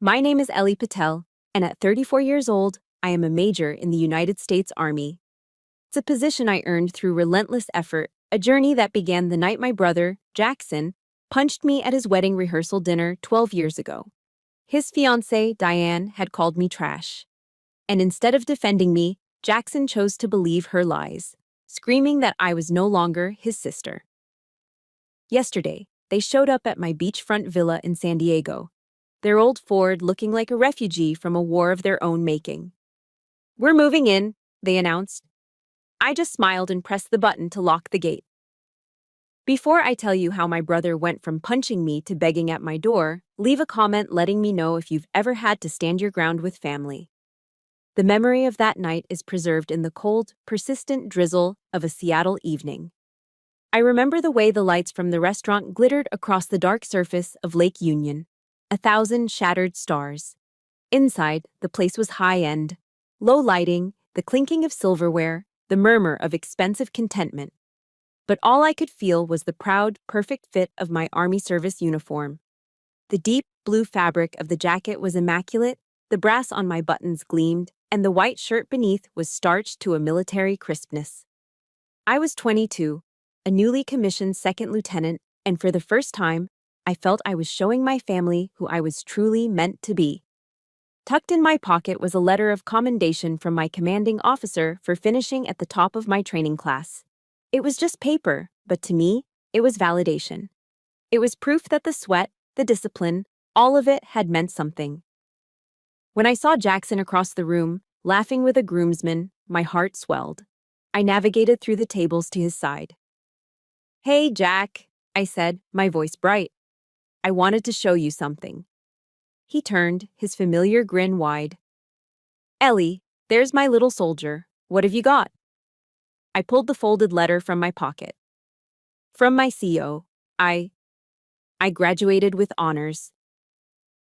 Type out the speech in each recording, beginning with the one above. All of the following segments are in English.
My name is Ellie Patel, and at 34 years old, I am a major in the United States Army. It's a position I earned through relentless effort, a journey that began the night my brother, Jackson, punched me at his wedding rehearsal dinner 12 years ago. His fiancée, Diane, had called me trash. And instead of defending me, Jackson chose to believe her lies, screaming that I was no longer his sister. Yesterday, they showed up at my beachfront villa in San Diego, their old Ford looking like a refugee from a war of their own making. "We're moving in," they announced. I just smiled and pressed the button to lock the gate. Before I tell you how my brother went from punching me to begging at my door, leave a comment letting me know if you've ever had to stand your ground with family. The memory of that night is preserved in the cold, persistent drizzle of a Seattle evening. I remember the way the lights from the restaurant glittered across the dark surface of Lake Union, 1,000 shattered stars. Inside, the place was high-end, low lighting, the clinking of silverware, the murmur of expensive contentment. But all I could feel was the proud, perfect fit of my Army service uniform. The deep blue fabric of the jacket was immaculate, the brass on my buttons gleamed, and the white shirt beneath was starched to a military crispness. I was 22, a newly commissioned second lieutenant, and for the first time, I felt I was showing my family who I was truly meant to be. Tucked in my pocket was a letter of commendation from my commanding officer for finishing at the top of my training class. It was just paper, but to me, it was validation. It was proof that the sweat, the discipline, all of it had meant something. When I saw Jackson across the room, laughing with a groomsman, my heart swelled. I navigated through the tables to his side. "Hey, Jack," I said, my voice bright. "I wanted to show you something." He turned, his familiar grin wide. "Ellie, there's my little soldier. What have you got?" I pulled the folded letter from my pocket. "From my CO. I graduated with honors."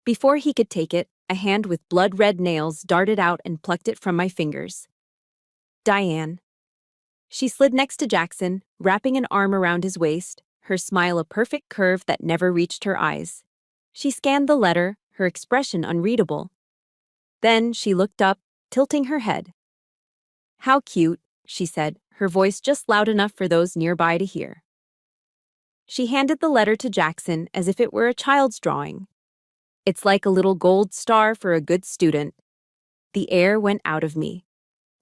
Before he could take it, a hand with blood-red nails darted out and plucked it from my fingers. Diane. She slid next to Jackson, wrapping an arm around his waist, her smile a perfect curve that never reached her eyes. She scanned the letter, her expression unreadable. Then she looked up, tilting her head. "How cute," she said, her voice just loud enough for those nearby to hear. She handed the letter to Jackson as if it were a child's drawing. "It's like a little gold star for a good student." The air went out of me.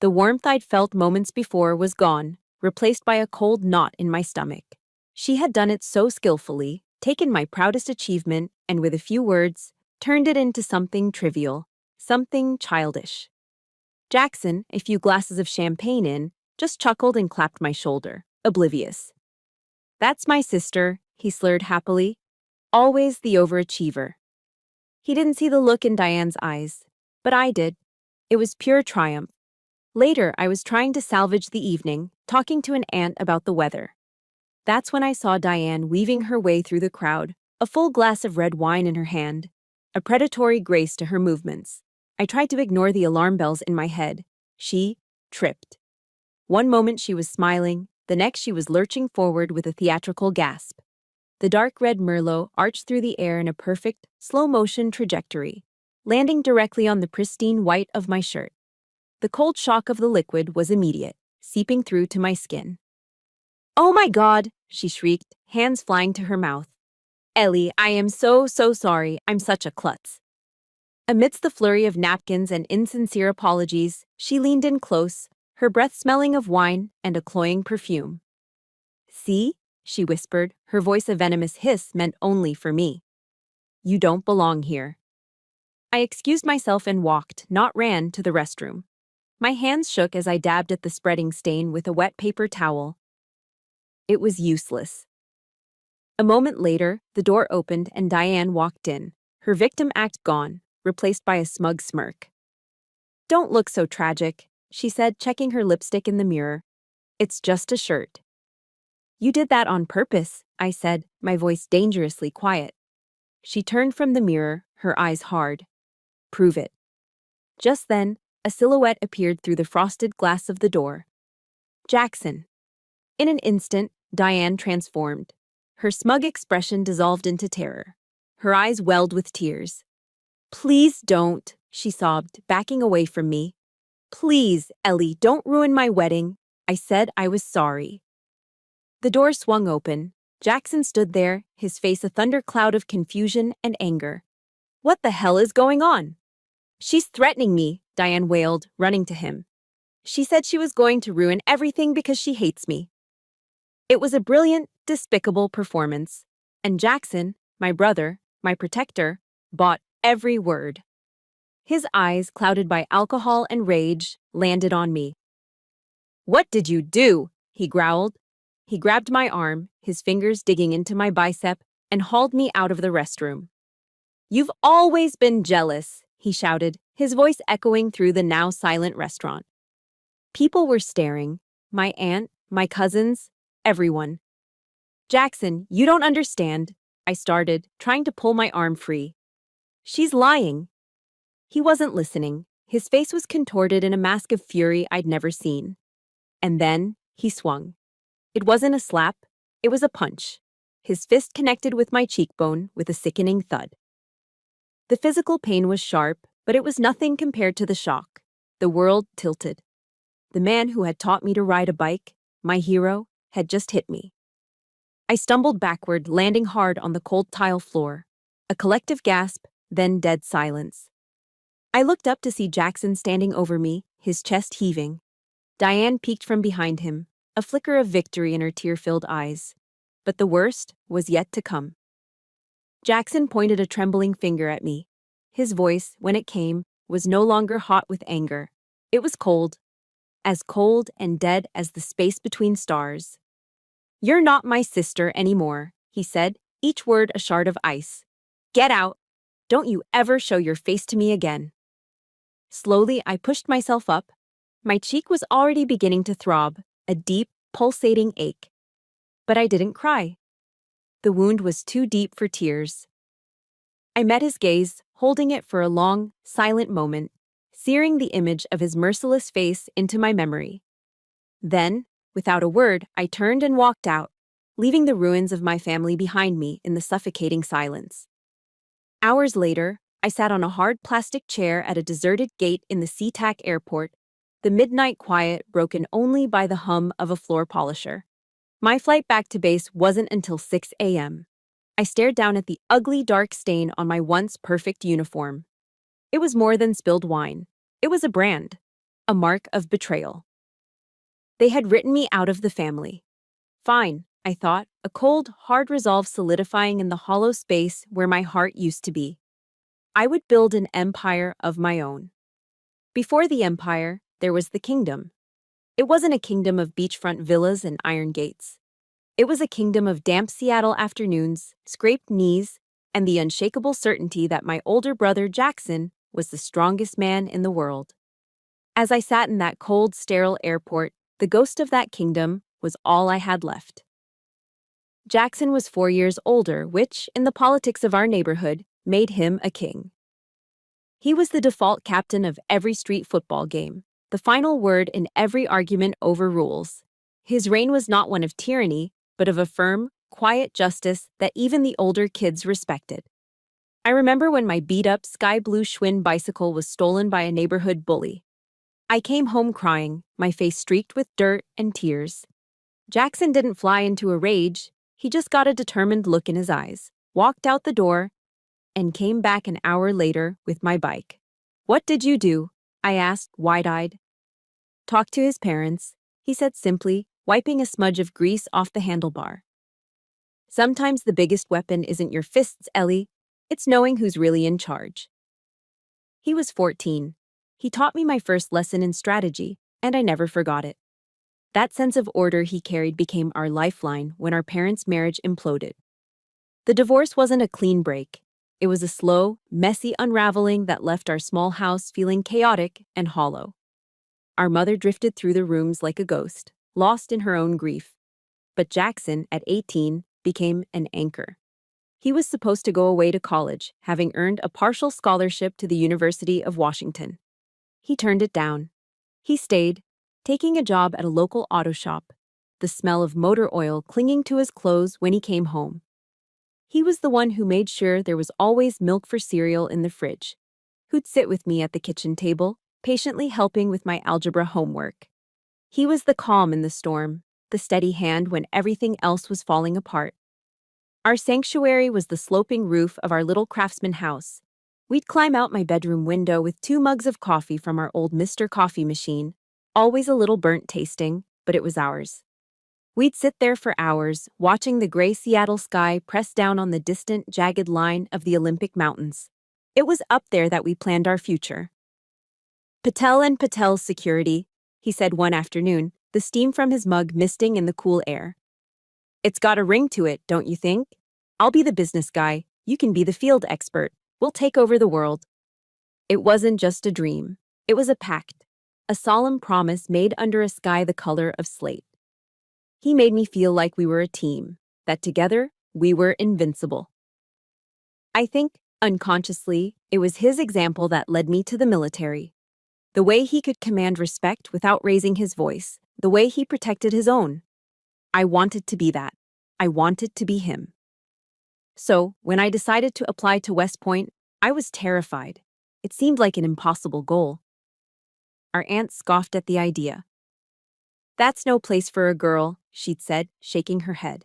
The warmth I'd felt moments before was gone, replaced by a cold knot in my stomach. She had done it so skillfully, taken my proudest achievement, and with a few words, turned it into something trivial, something childish. Jackson, a few glasses of champagne in, just chuckled and clapped my shoulder, oblivious. "That's my sister," he slurred happily. "Always the overachiever." He didn't see the look in Diane's eyes, but I did. It was pure triumph. Later, I was trying to salvage the evening, talking to an aunt about the weather. That's when I saw Diane weaving her way through the crowd, a full glass of red wine in her hand, a predatory grace to her movements. I tried to ignore the alarm bells in my head. She tripped. One moment she was smiling, the next she was lurching forward with a theatrical gasp. The dark red Merlot arched through the air in a perfect, slow-motion trajectory, landing directly on the pristine white of my shirt. The cold shock of the liquid was immediate, seeping through to my skin. "Oh my God!" she shrieked, hands flying to her mouth. "Ellie, I am so sorry. I'm such a klutz." Amidst the flurry of napkins and insincere apologies, she leaned in close, her breath smelling of wine and a cloying perfume. "See?" she whispered, her voice a venomous hiss meant only for me. "You don't belong here." I excused myself and walked, not ran, to the restroom. My hands shook as I dabbed at the spreading stain with a wet paper towel. It was useless. A moment later, the door opened and Diane walked in, her victim act gone, replaced by a smug smirk. "Don't look so tragic," she said, checking her lipstick in the mirror. "It's just a shirt." "You did that on purpose," I said, my voice dangerously quiet. She turned from the mirror, her eyes hard. "Prove it." Just then, a silhouette appeared through the frosted glass of the door. Jackson. In an instant, Diane transformed. Her smug expression dissolved into terror. Her eyes welled with tears. Please don't, she sobbed, backing away from me. Please, Ellie, don't ruin my wedding. I said I was sorry. The door swung open. Jackson stood there, his face a thundercloud of confusion and anger. What the hell is going on? She's threatening me, Diane wailed, running to him. She said she was going to ruin everything because she hates me. It was a brilliant, despicable performance, and Jackson, my brother, my protector, bought every word. His eyes, clouded by alcohol and rage, landed on me. What did you do? He growled. He grabbed my arm, his fingers digging into my bicep, and hauled me out of the restroom. You've always been jealous, he shouted, his voice echoing through the now silent restaurant. People were staring. My aunt, my cousins, everyone. Jackson, you don't understand, I started, trying to pull my arm free. She's lying. He wasn't listening. His face was contorted in a mask of fury I'd never seen. And then he swung. It wasn't a slap, it was a punch. His fist connected with my cheekbone with a sickening thud. The physical pain was sharp, but it was nothing compared to the shock. The world tilted. The man who had taught me to ride a bike, my hero, had just hit me. I stumbled backward, landing hard on the cold tile floor. A collective gasp, then dead silence. I looked up to see Jackson standing over me, his chest heaving. Diane peeked from behind him, a flicker of victory in her tear-filled eyes. But the worst was yet to come. Jackson pointed a trembling finger at me. His voice, when it came, was no longer hot with anger. It was cold and dead as the space between stars. You're not my sister anymore, he said, each word a shard of ice. Get out. Don't you ever show your face to me again. Slowly, I pushed myself up. My cheek was already beginning to throb, a deep, pulsating ache. But I didn't cry. The wound was too deep for tears. I met his gaze, holding it for a long, silent moment, searing the image of his merciless face into my memory. Then, without a word, I turned and walked out, leaving the ruins of my family behind me in the suffocating silence. Hours later, I sat on a hard plastic chair at a deserted gate in the SeaTac airport, the midnight quiet broken only by the hum of a floor polisher. My flight back to base wasn't until 6 a.m. I stared down at the ugly dark stain on my once perfect uniform. It was more than spilled wine. It was a brand, a mark of betrayal. They had written me out of the family. Fine, I thought, a cold, hard resolve solidifying in the hollow space where my heart used to be. I would build an empire of my own. Before the empire, there was the kingdom. It wasn't a kingdom of beachfront villas and iron gates. It was a kingdom of damp Seattle afternoons, scraped knees, and the unshakable certainty that my older brother Jackson was the strongest man in the world. As I sat in that cold, sterile airport, the ghost of that kingdom was all I had left. Jackson was 4 years older, which, in the politics of our neighborhood, made him a king. He was the default captain of every street football game, the final word in every argument over rules. His reign was not one of tyranny, but of a firm, quiet justice that even the older kids respected. I remember when my beat-up sky-blue Schwinn bicycle was stolen by a neighborhood bully. I came home crying, my face streaked with dirt and tears. Jackson didn't fly into a rage, he just got a determined look in his eyes, walked out the door, and came back an hour later with my bike. What did you do? I asked, wide-eyed. Talk to his parents, he said simply, wiping a smudge of grease off the handlebar. Sometimes the biggest weapon isn't your fists, Ellie, it's knowing who's really in charge. He was 14. He taught me my first lesson in strategy, and I never forgot it. That sense of order he carried became our lifeline when our parents' marriage imploded. The divorce wasn't a clean break. It was a slow, messy unraveling that left our small house feeling chaotic and hollow. Our mother drifted through the rooms like a ghost, lost in her own grief. But Jackson, at 18, became an anchor. He was supposed to go away to college, having earned a partial scholarship to the University of Washington. He turned it down. He stayed, taking a job at a local auto shop, the smell of motor oil clinging to his clothes when he came home. He was the one who made sure there was always milk for cereal in the fridge, who'd sit with me at the kitchen table, patiently helping with my algebra homework. He was the calm in the storm, the steady hand when everything else was falling apart. Our sanctuary was the sloping roof of our little craftsman house. We'd climb out my bedroom window with 2 mugs of coffee from our old Mr. Coffee machine, always a little burnt tasting, but it was ours. We'd sit there for hours, watching the gray Seattle sky press down on the distant, jagged line of the Olympic Mountains. It was up there that we planned our future. Patel and Patel's security, he said one afternoon, the steam from his mug misting in the cool air. It's got a ring to it, don't you think? I'll be the business guy, you can be the field expert. We'll take over the world. It wasn't just a dream. It was a pact, a solemn promise made under a sky the color of slate. He made me feel like we were a team, that together, we were invincible. I think, unconsciously, it was his example that led me to the military. The way he could command respect without raising his voice, the way he protected his own. I wanted to be that. I wanted to be him. So, when I decided to apply to West Point, I was terrified. It seemed like an impossible goal. Our aunt scoffed at the idea. That's no place for a girl, she'd said, shaking her head.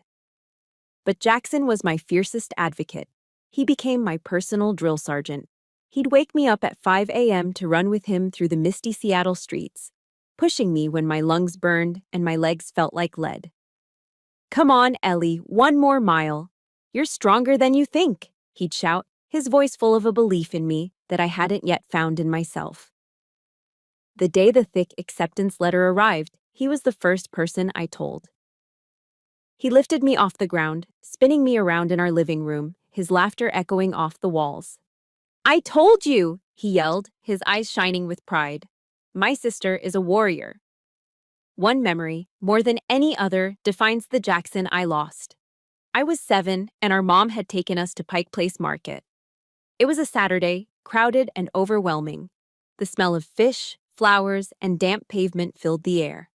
But Jackson was my fiercest advocate. He became my personal drill sergeant. He'd wake me up at 5 a.m. to run with him through the misty Seattle streets, pushing me when my lungs burned and my legs felt like lead. Come on, Ellie, 1 more mile. You're stronger than you think, he'd shout, his voice full of a belief in me that I hadn't yet found in myself. The day the thick acceptance letter arrived, he was the first person I told. He lifted me off the ground, spinning me around in our living room, his laughter echoing off the walls. I told you, he yelled, his eyes shining with pride. My sister is a warrior. One memory, more than any other, defines the Jackson I lost. I was 7, and our mom had taken us to Pike Place Market. It was a Saturday, crowded and overwhelming. The smell of fish, flowers, and damp pavement filled the air.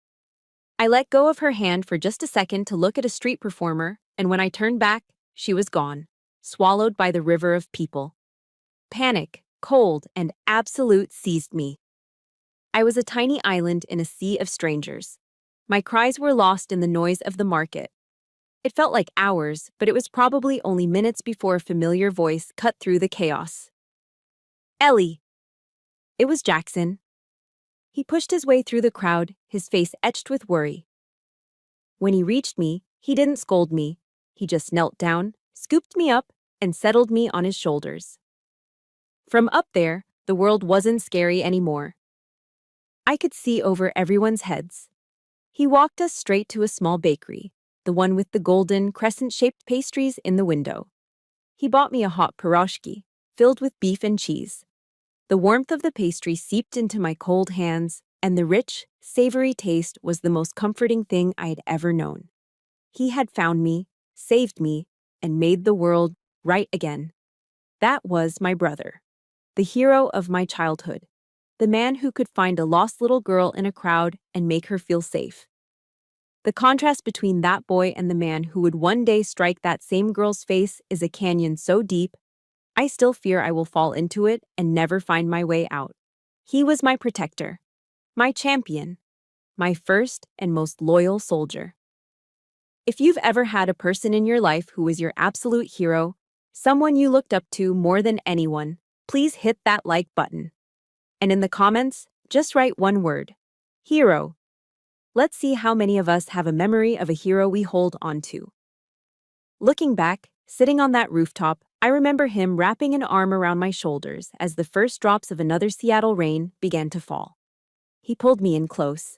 I let go of her hand for just a second to look at a street performer, and when I turned back, she was gone, swallowed by the river of people. Panic, cold, and absolute seized me. I was a tiny island in a sea of strangers. My cries were lost in the noise of the market. It felt like hours, but it was probably only minutes before a familiar voice cut through the chaos. Ellie! It was Jackson. He pushed his way through the crowd, his face etched with worry. When he reached me, he didn't scold me. He just knelt down, scooped me up, and settled me on his shoulders. From up there, the world wasn't scary anymore. I could see over everyone's heads. He walked us straight to a small bakery, the one with the golden, crescent-shaped pastries in the window. He bought me a hot pierogi, filled with beef and cheese. The warmth of the pastry seeped into my cold hands, and the rich, savory taste was the most comforting thing I had ever known. He had found me, saved me, and made the world right again. That was my brother, the hero of my childhood, the man who could find a lost little girl in a crowd and make her feel safe. The contrast between that boy and the man who would one day strike that same girl's face is a canyon so deep, I still fear I will fall into it and never find my way out. He was my protector, my champion, my first and most loyal soldier. If you've ever had a person in your life who was your absolute hero, someone you looked up to more than anyone, please hit that like button. And in the comments, just write one word: hero. Let's see how many of us have a memory of a hero we hold on to. Looking back, sitting on that rooftop, I remember him wrapping an arm around my shoulders as the first drops of another Seattle rain began to fall. He pulled me in close.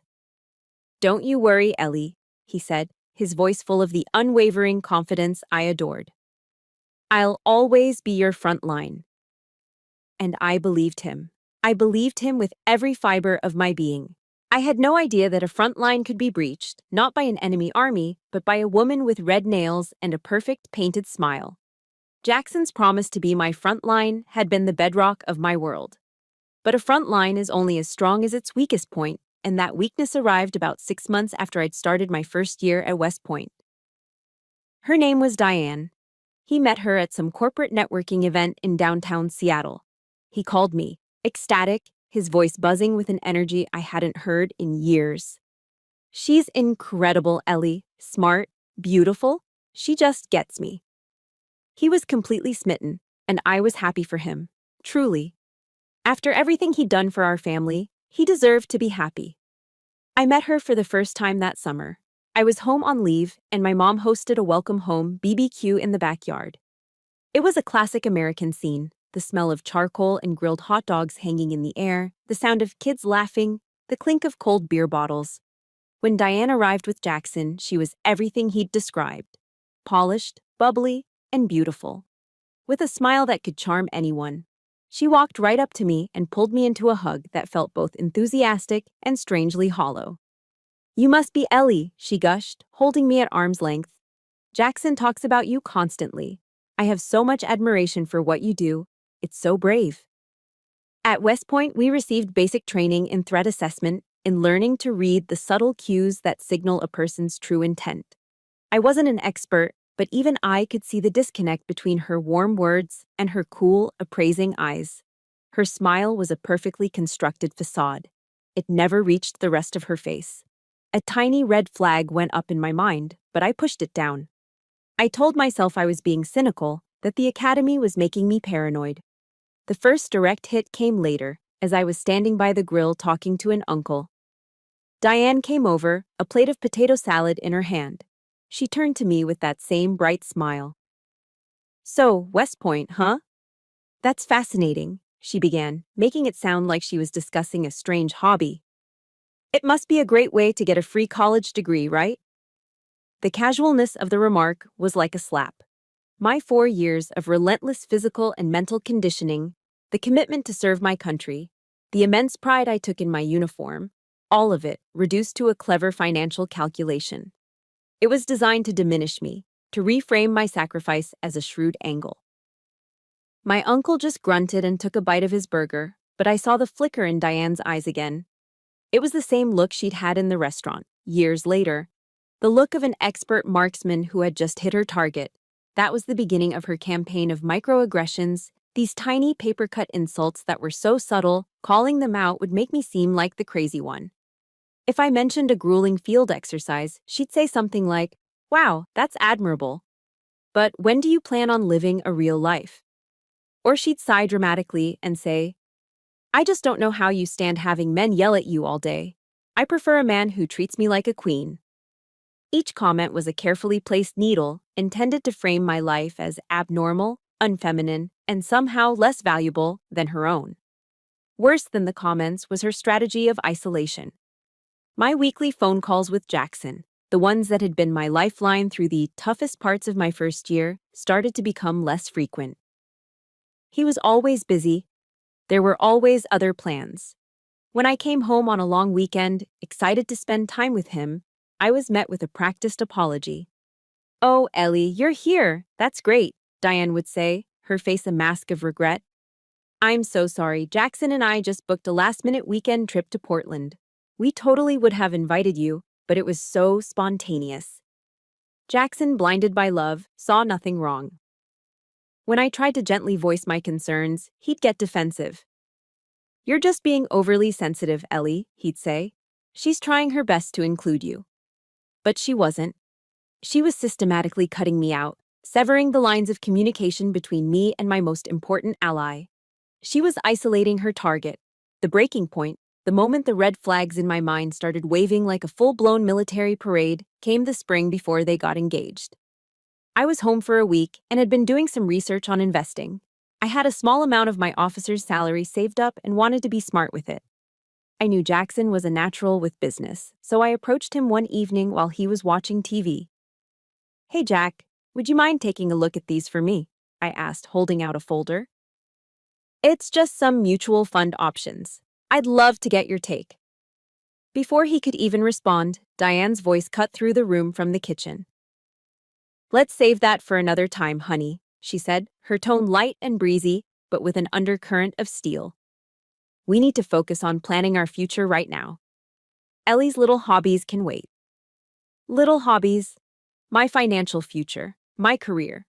Don't you worry, Ellie, he said, his voice full of the unwavering confidence I adored. I'll always be your front line. And I believed him. I believed him with every fiber of my being. I had no idea that a front line could be breached, not by an enemy army, but by a woman with red nails and a perfect painted smile. Jackson's promise to be my front line had been the bedrock of my world. But a front line is only as strong as its weakest point, and that weakness arrived about 6 months after I'd started my first year at West Point. Her name was Diane. He met her at some corporate networking event in downtown Seattle. he called me, ecstatic, his voice buzzing with an energy I hadn't heard in years. She's incredible, Ellie. Smart, beautiful. She just gets me. He was completely smitten, and I was happy for him. Truly. After everything he'd done for our family, he deserved to be happy. I met her for the first time that summer. I was home on leave, and my mom hosted a welcome home BBQ in the backyard. It was a classic American scene, the smell of charcoal and grilled hot dogs hanging in the air, the sound of kids laughing, the clink of cold beer bottles. When Diane arrived with Jackson, she was everything he'd described. Polished, bubbly, and beautiful. With a smile that could charm anyone. She walked right up to me and pulled me into a hug that felt both enthusiastic and strangely hollow. "You must be Ellie," she gushed, holding me at arm's length. "Jackson talks about you constantly. I have so much admiration for what you do. It's so brave." At West Point, we received basic training in threat assessment, in learning to read the subtle cues that signal a person's true intent. I wasn't an expert, but even I could see the disconnect between her warm words and her cool, appraising eyes. Her smile was a perfectly constructed facade. It never reached the rest of her face. A tiny red flag went up in my mind, but I pushed it down. I told myself I was being cynical, that the academy was making me paranoid. The first direct hit came later, as I was standing by the grill talking to an uncle. Diane came over, a plate of potato salad in her hand. She turned to me with that same bright smile. "So, West Point, huh? That's fascinating," she began, making it sound like she was discussing a strange hobby. "It must be a great way to get a free college degree, right?" The casualness of the remark was like a slap. My 4 years of relentless physical and mental conditioning, the commitment to serve my country, the immense pride I took in my uniform, all of it reduced to a clever financial calculation. It was designed to diminish me, to reframe my sacrifice as a shrewd angle. My uncle just grunted and took a bite of his burger, but I saw the flicker in Diane's eyes again. It was the same look she'd had in the restaurant, years later. The look of an expert marksman who had just hit her target. That was the beginning of her campaign of microaggressions, these tiny paper-cut insults that were so subtle, calling them out would make me seem like the crazy one. If I mentioned a grueling field exercise, she'd say something like, "Wow, that's admirable. But when do you plan on living a real life?" Or she'd sigh dramatically and say, "I just don't know how you stand having men yell at you all day. I prefer a man who treats me like a queen." Each comment was a carefully placed needle intended to frame my life as abnormal, unfeminine, and somehow less valuable than her own. Worse than the comments was her strategy of isolation. My weekly phone calls with Jackson, the ones that had been my lifeline through the toughest parts of my first year, started to become less frequent. He was always busy. There were always other plans. When I came home on a long weekend, excited to spend time with him, I was met with a practiced apology. "Oh, Ellie, you're here. That's great," Diane would say, her face a mask of regret. "I'm so sorry. Jackson and I just booked a last-minute weekend trip to Portland. We totally would have invited you, but it was so spontaneous." Jackson, blinded by love, saw nothing wrong. When I tried to gently voice my concerns, he'd get defensive. "You're just being overly sensitive, Ellie," he'd say. "She's trying her best to include you." But she wasn't. She was systematically cutting me out, severing the lines of communication between me and my most important ally. She was isolating her target, the breaking point. The moment the red flags in my mind started waving like a full-blown military parade, came the spring before they got engaged. I was home for a week and had been doing some research on investing. I had a small amount of my officer's salary saved up and wanted to be smart with it. I knew Jackson was a natural with business, so I approached him one evening while he was watching TV. "Hey Jack, would you mind taking a look at these for me?" I asked, holding out a folder. "It's just some mutual fund options. I'd love to get your take." Before he could even respond, Diane's voice cut through the room from the kitchen. "Let's save that for another time, honey," she said, her tone light and breezy, but with an undercurrent of steel. "We need to focus on planning our future right now. Ellie's little hobbies can wait." Little hobbies, my financial future, my career.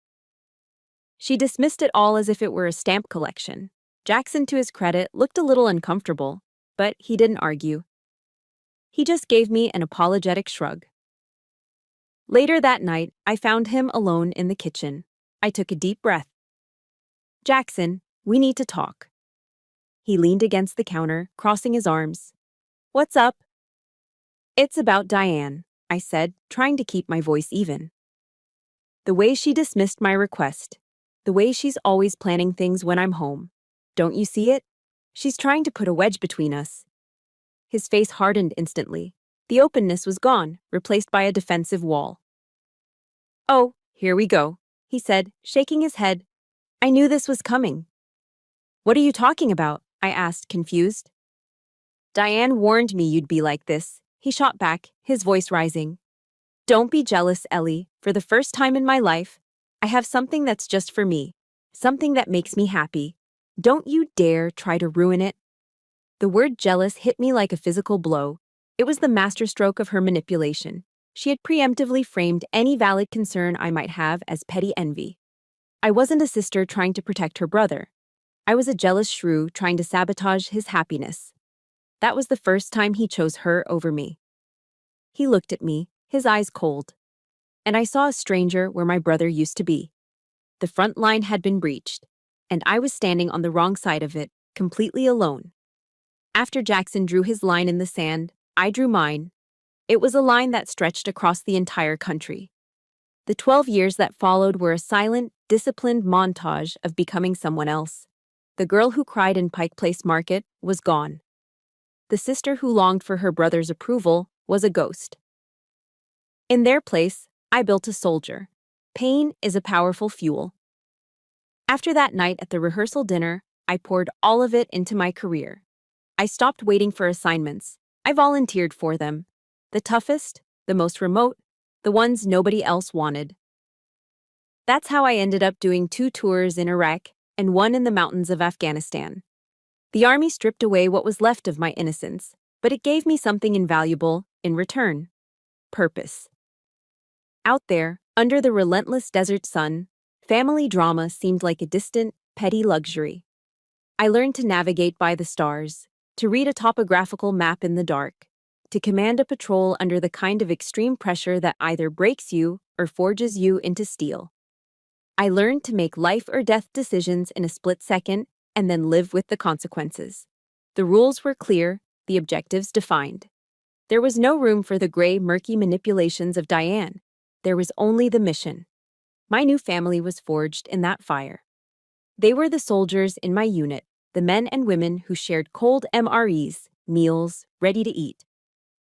She dismissed it all as if it were a stamp collection. Jackson, to his credit, looked a little uncomfortable, but he didn't argue. He just gave me an apologetic shrug. Later that night, I found him alone in the kitchen. I took a deep breath. "Jackson, we need to talk." He leaned against the counter, crossing his arms. "What's up?" "It's about Diane," I said, trying to keep my voice even. "The way she dismissed my request. The way she's always planning things when I'm home. Don't you see it? She's trying to put a wedge between us." His face hardened instantly. The openness was gone, replaced by a defensive wall. "Oh, here we go," he said, shaking his head. "I knew this was coming." "What are you talking about?" I asked, confused. "Diane warned me you'd be like this," he shot back, his voice rising. "Don't be jealous, Ellie. For the first time in my life, I have something that's just for me. Something that makes me happy. Don't you dare try to ruin it." The word jealous hit me like a physical blow. It was the masterstroke of her manipulation. She had preemptively framed any valid concern I might have as petty envy. I wasn't a sister trying to protect her brother. I was a jealous shrew trying to sabotage his happiness. That was the first time he chose her over me. He looked at me, his eyes cold. And I saw a stranger where my brother used to be. The front line had been breached, and I was standing on the wrong side of it, completely alone. After Jackson drew his line in the sand, I drew mine. It was a line that stretched across the entire country. The 12 years that followed were a silent, disciplined montage of becoming someone else. The girl who cried in Pike Place Market was gone. The sister who longed for her brother's approval was a ghost. In their place, I built a soldier. Pain is a powerful fuel. After that night at the rehearsal dinner, I poured all of it into my career. I stopped waiting for assignments. I volunteered for them. The toughest, the most remote, the ones nobody else wanted. That's how I ended up doing 2 tours in Iraq and 1 in the mountains of Afghanistan. The army stripped away what was left of my innocence, but it gave me something invaluable in return: purpose. Out there, under the relentless desert sun, family drama seemed like a distant, petty luxury. I learned to navigate by the stars, to read a topographical map in the dark, to command a patrol under the kind of extreme pressure that either breaks you or forges you into steel. I learned to make life-or-death decisions in a split second and then live with the consequences. The rules were clear, the objectives defined. There was no room for the gray, murky manipulations of Diane. There was only the mission. My new family was forged in that fire. They were the soldiers in my unit, the men and women who shared cold MREs, meals, ready to eat,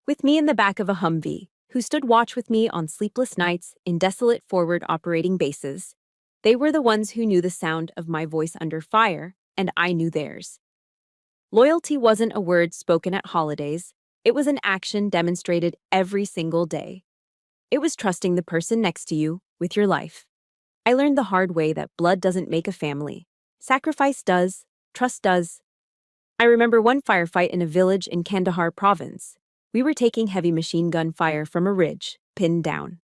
with me in the back of a Humvee, who stood watch with me on sleepless nights in desolate forward operating bases. They were the ones who knew the sound of my voice under fire, and I knew theirs. Loyalty wasn't a word spoken at holidays. It was an action demonstrated every single day. It was trusting the person next to you with your life. I learned the hard way that blood doesn't make a family. Sacrifice does, trust does. I remember one firefight in a village in Kandahar province. We were taking heavy machine gun fire from a ridge, pinned down.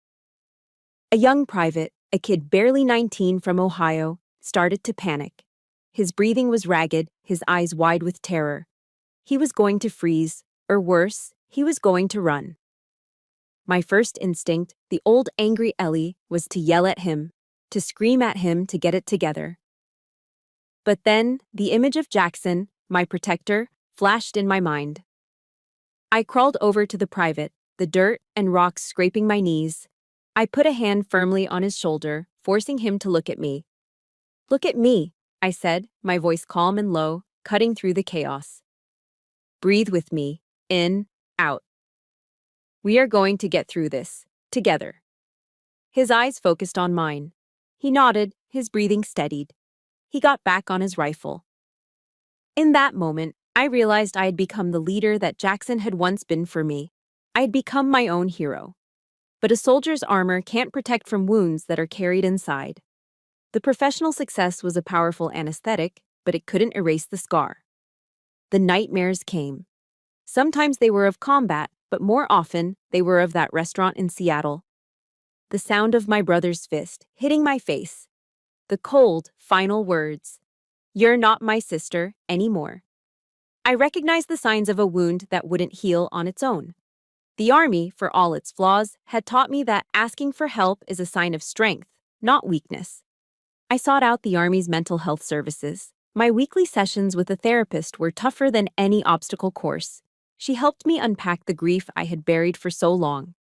A young private, a kid barely 19 from Ohio, started to panic. His breathing was ragged, his eyes wide with terror. He was going to freeze, or worse, he was going to run. My first instinct, the old angry Ellie, was to yell at him, to scream at him to get it together. But then, the image of Jackson, my protector, flashed in my mind. I crawled over to the private, the dirt and rocks scraping my knees. I put a hand firmly on his shoulder, forcing him to look at me. "Look at me," I said, my voice calm and low, cutting through the chaos. "Breathe with me, in, out. We are going to get through this, together." His eyes focused on mine. He nodded, his breathing steadied. He got back on his rifle. In that moment, I realized I had become the leader that Jackson had once been for me. I had become my own hero. But a soldier's armor can't protect from wounds that are carried inside. The professional success was a powerful anesthetic, but it couldn't erase the scar. The nightmares came. Sometimes they were of combat, but more often they were of that restaurant in Seattle. The sound of my brother's fist hitting my face. The cold, final words. You're not my sister anymore. I recognized the signs of a wound that wouldn't heal on its own. The Army, for all its flaws, had taught me that asking for help is a sign of strength, not weakness. I sought out the Army's mental health services. My weekly sessions with a therapist were tougher than any obstacle course. She helped me unpack the grief I had buried for so long.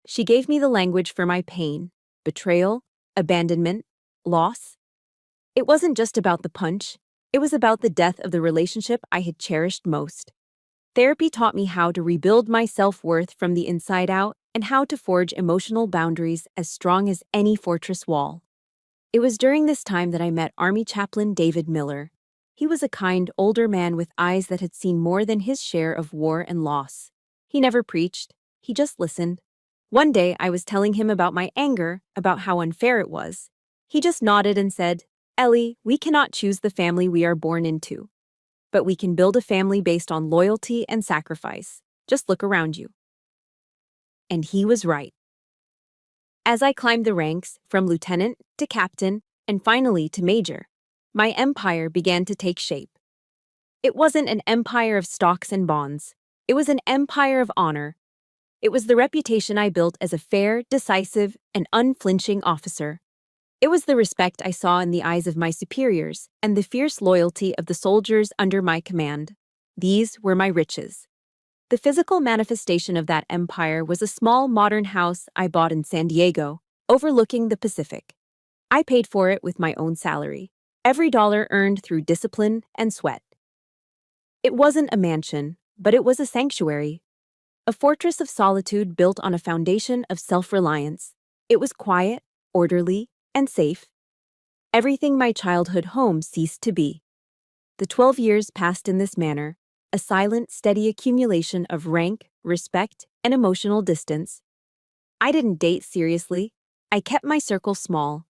She gave me the language for my pain, betrayal, abandonment, loss. It wasn't just about the punch, it was about the death of the relationship I had cherished most. Therapy taught me how to rebuild my self-worth from the inside out and how to forge emotional boundaries as strong as any fortress wall. It was during this time that I met Army Chaplain David Miller. He was a kind, older man with eyes that had seen more than his share of war and loss. He never preached, he just listened. One day, I was telling him about my anger, about how unfair it was. He just nodded and said, "Ellie, we cannot choose the family we are born into. But we can build a family based on loyalty and sacrifice. Just look around you." And he was right. As I climbed the ranks, from lieutenant to captain, and finally to major, my empire began to take shape. It wasn't an empire of stocks and bonds. It was an empire of honor. It was the reputation I built as a fair, decisive, and unflinching officer. It was the respect I saw in the eyes of my superiors and the fierce loyalty of the soldiers under my command. These were my riches. The physical manifestation of that empire was a small modern house I bought in San Diego, overlooking the Pacific. I paid for it with my own salary, every dollar earned through discipline and sweat. It wasn't a mansion, but it was a sanctuary, a fortress of solitude built on a foundation of self-reliance. It was quiet, orderly, and safe. Everything my childhood home ceased to be. The 12 years passed in this manner, a silent, steady accumulation of rank, respect, and emotional distance. I didn't date seriously. I kept my circle small.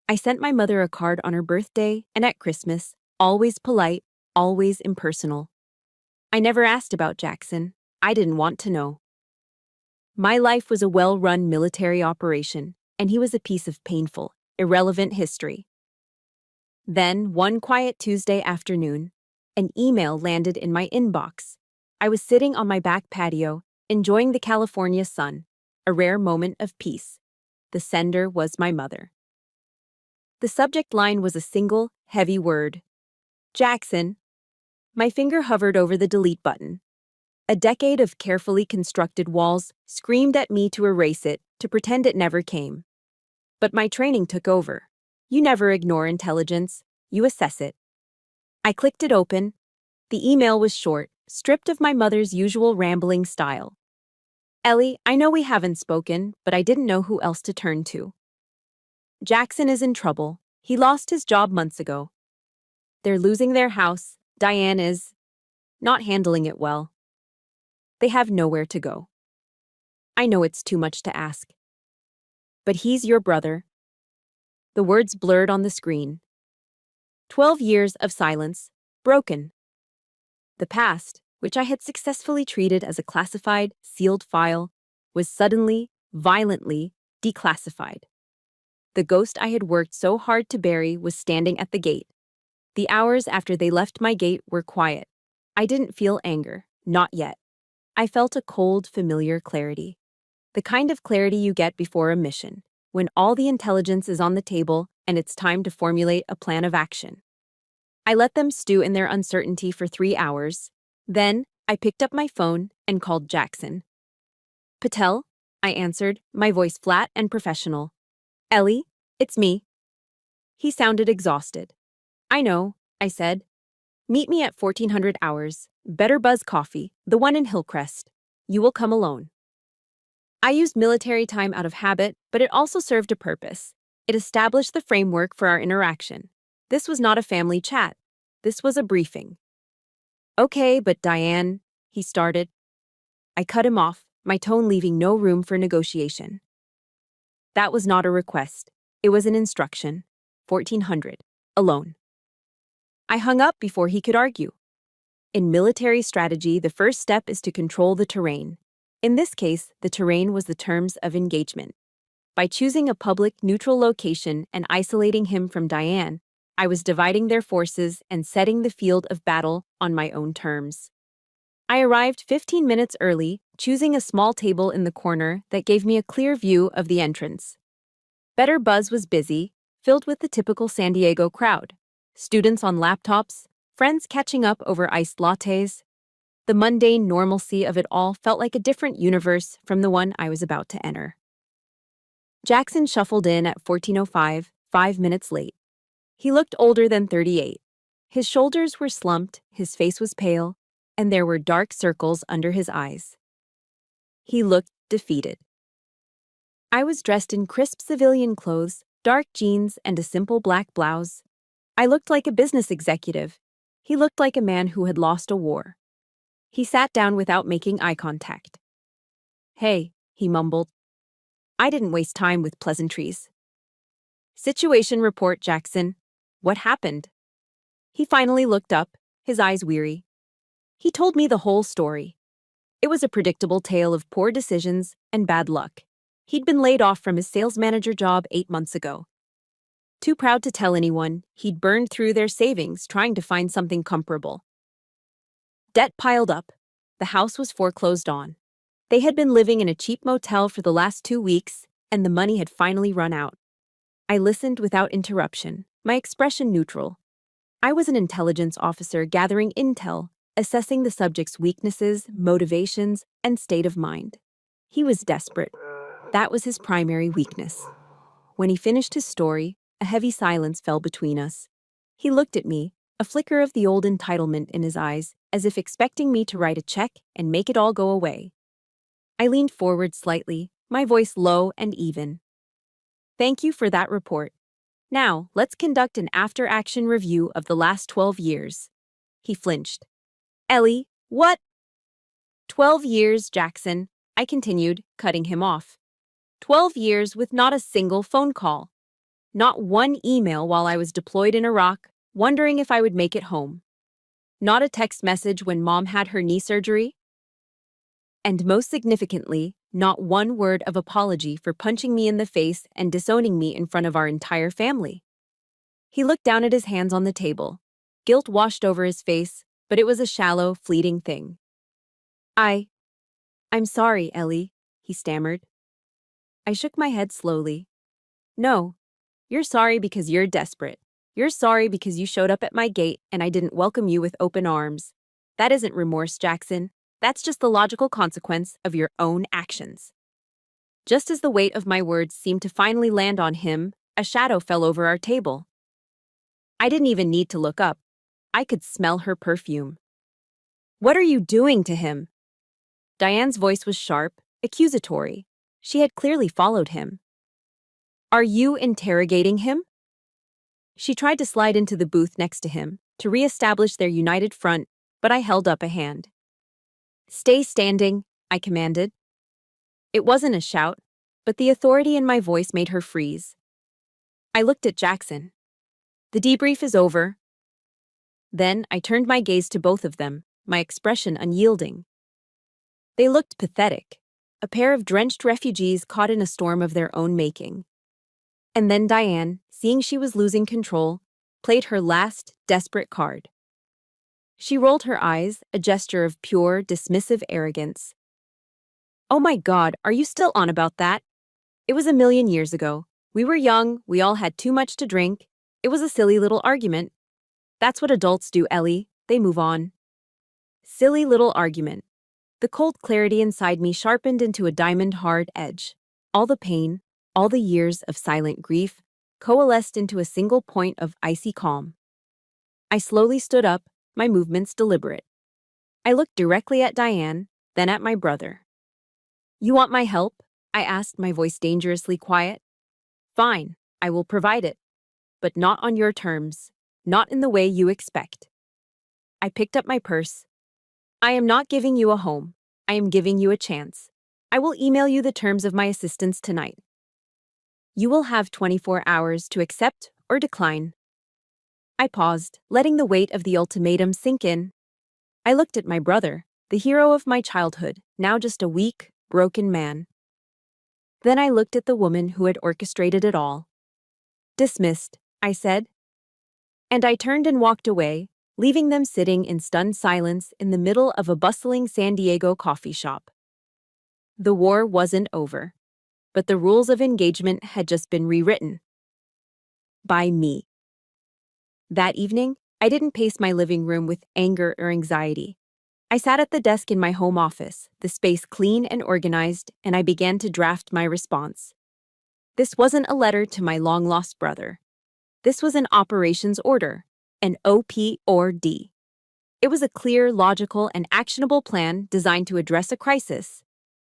I sent my mother a card on her birthday and at Christmas, always polite, always impersonal. I never asked about Jackson. I didn't want to know. My life was a well-run military operation, and he was a piece of painful, irrelevant history. Then, one quiet Tuesday afternoon, an email landed in my inbox. I was sitting on my back patio, enjoying the California sun, a rare moment of peace. The sender was my mother. The subject line was a single, heavy word. Jackson. My finger hovered over the delete button. A decade of carefully constructed walls screamed at me to erase it, to pretend it never came. But my training took over. You never ignore intelligence, you assess it. I clicked it open. The email was short, stripped of my mother's usual rambling style. Ellie, I know we haven't spoken, but I didn't know who else to turn to. Jackson is in trouble. He lost his job months ago. They're losing their house. Diane is not handling it well. They have nowhere to go. I know it's too much to ask. But he's your brother. The words blurred on the screen. 12 years of silence, broken. The past, which I had successfully treated as a classified, sealed file, was suddenly, violently declassified. The ghost I had worked so hard to bury was standing at the gate. The hours after they left my gate were quiet. I didn't feel anger, not yet. I felt a cold, familiar clarity. The kind of clarity you get before a mission, when all the intelligence is on the table and it's time to formulate a plan of action. I let them stew in their uncertainty for 3 hours. Then, I picked up my phone and called Jackson. Patel, I answered, my voice flat and professional. Ellie, it's me. He sounded exhausted. I know, I said. Meet me at 1400 hours. Better Buzz Coffee, the one in Hillcrest. You will come alone. I used military time out of habit, but it also served a purpose. It established the framework for our interaction. This was not a family chat. This was a briefing. Okay, but Diane, he started. I cut him off, my tone leaving no room for negotiation. That was not a request. It was an instruction. 1400. Alone. I hung up before he could argue. In military strategy, the first step is to control the terrain. In this case, the terrain was the terms of engagement. By choosing a public, neutral location and isolating him from Diane, I was dividing their forces and setting the field of battle on my own terms. I arrived 15 minutes early, choosing a small table in the corner that gave me a clear view of the entrance. Better Buzz was busy, filled with the typical San Diego crowd. Students on laptops, friends catching up over iced lattes. The mundane normalcy of it all felt like a different universe from the one I was about to enter. Jackson shuffled in at 14:05, 5 minutes late. He looked older than 38. His shoulders were slumped, his face was pale, and there were dark circles under his eyes. He looked defeated. I was dressed in crisp civilian clothes, dark jeans, and a simple black blouse. I looked like a business executive. He looked like a man who had lost a war. He sat down without making eye contact. "Hey," he mumbled. I didn't waste time with pleasantries. "Situation report, Jackson. What happened?" He finally looked up, his eyes weary. He told me the whole story. It was a predictable tale of poor decisions and bad luck. He'd been laid off from his sales manager job 8 months ago. Too proud to tell anyone, he'd burned through their savings trying to find something comparable. Debt piled up. The house was foreclosed on. They had been living in a cheap motel for the last 2 weeks, and the money had finally run out. I listened without interruption, my expression neutral. I was an intelligence officer gathering intel, assessing the subject's weaknesses, motivations, and state of mind. He was desperate. That was his primary weakness. When he finished his story, a heavy silence fell between us. He looked at me, a flicker of the old entitlement in his eyes, as if expecting me to write a check and make it all go away. I leaned forward slightly, my voice low and even. "Thank you for that report. Now, let's conduct an after-action review of the last 12 years. He flinched. "Ellie, what?" "12 years, Jackson," I continued, cutting him off. 12 years with not a single phone call. Not one email while I was deployed in Iraq, wondering if I would make it home. Not a text message when Mom had her knee surgery. And most significantly, not one word of apology for punching me in the face and disowning me in front of our entire family. He looked down at his hands on the table. Guilt washed over his face, but it was a shallow, fleeting thing. I'm sorry, Ellie," he stammered. I shook my head slowly. "No, you're sorry because you're desperate. You're sorry because you showed up at my gate and I didn't welcome you with open arms. That isn't remorse, Jackson. That's just the logical consequence of your own actions." Just as the weight of my words seemed to finally land on him, a shadow fell over our table. I didn't even need to look up. I could smell her perfume. "What are you doing to him?" Diane's voice was sharp, accusatory. She had clearly followed him. "Are you interrogating him?" She tried to slide into the booth next to him, to re-establish their united front, but I held up a hand. "Stay standing," I commanded. It wasn't a shout, but the authority in my voice made her freeze. I looked at Jackson. "The debrief is over." Then I turned my gaze to both of them, my expression unyielding. They looked pathetic, a pair of drenched refugees caught in a storm of their own making. And then Diane, seeing she was losing control, played her last, desperate card. She rolled her eyes, a gesture of pure, dismissive arrogance. "Oh my God, are you still on about that? It was a million years ago. We were young, we all had too much to drink. It was a silly little argument. That's what adults do, Ellie. They move on." Silly little argument. The cold clarity inside me sharpened into a diamond-hard edge. All the pain, all the years of silent grief, coalesced into a single point of icy calm. I slowly stood up, my movements deliberate. I looked directly at Diane, then at my brother. "You want my help?" I asked, my voice dangerously quiet. "Fine, I will provide it. But not on your terms, not in the way you expect." I picked up my purse. "I am not giving you a home. I am giving you a chance. I will email you the terms of my assistance tonight. You will have 24 hours to accept or decline." I paused, letting the weight of the ultimatum sink in. I looked at my brother, the hero of my childhood, now just a weak, broken man. Then I looked at the woman who had orchestrated it all. "Dismissed," I said. And I turned and walked away, leaving them sitting in stunned silence in the middle of a bustling San Diego coffee shop. The war wasn't over, but the rules of engagement had just been rewritten. By me. That evening, I didn't pace my living room with anger or anxiety. I sat at the desk in my home office, the space clean and organized, and I began to draft my response. This wasn't a letter to my long-lost brother. This was an operations order, an OP or D. It was a clear, logical, and actionable plan designed to address a crisis.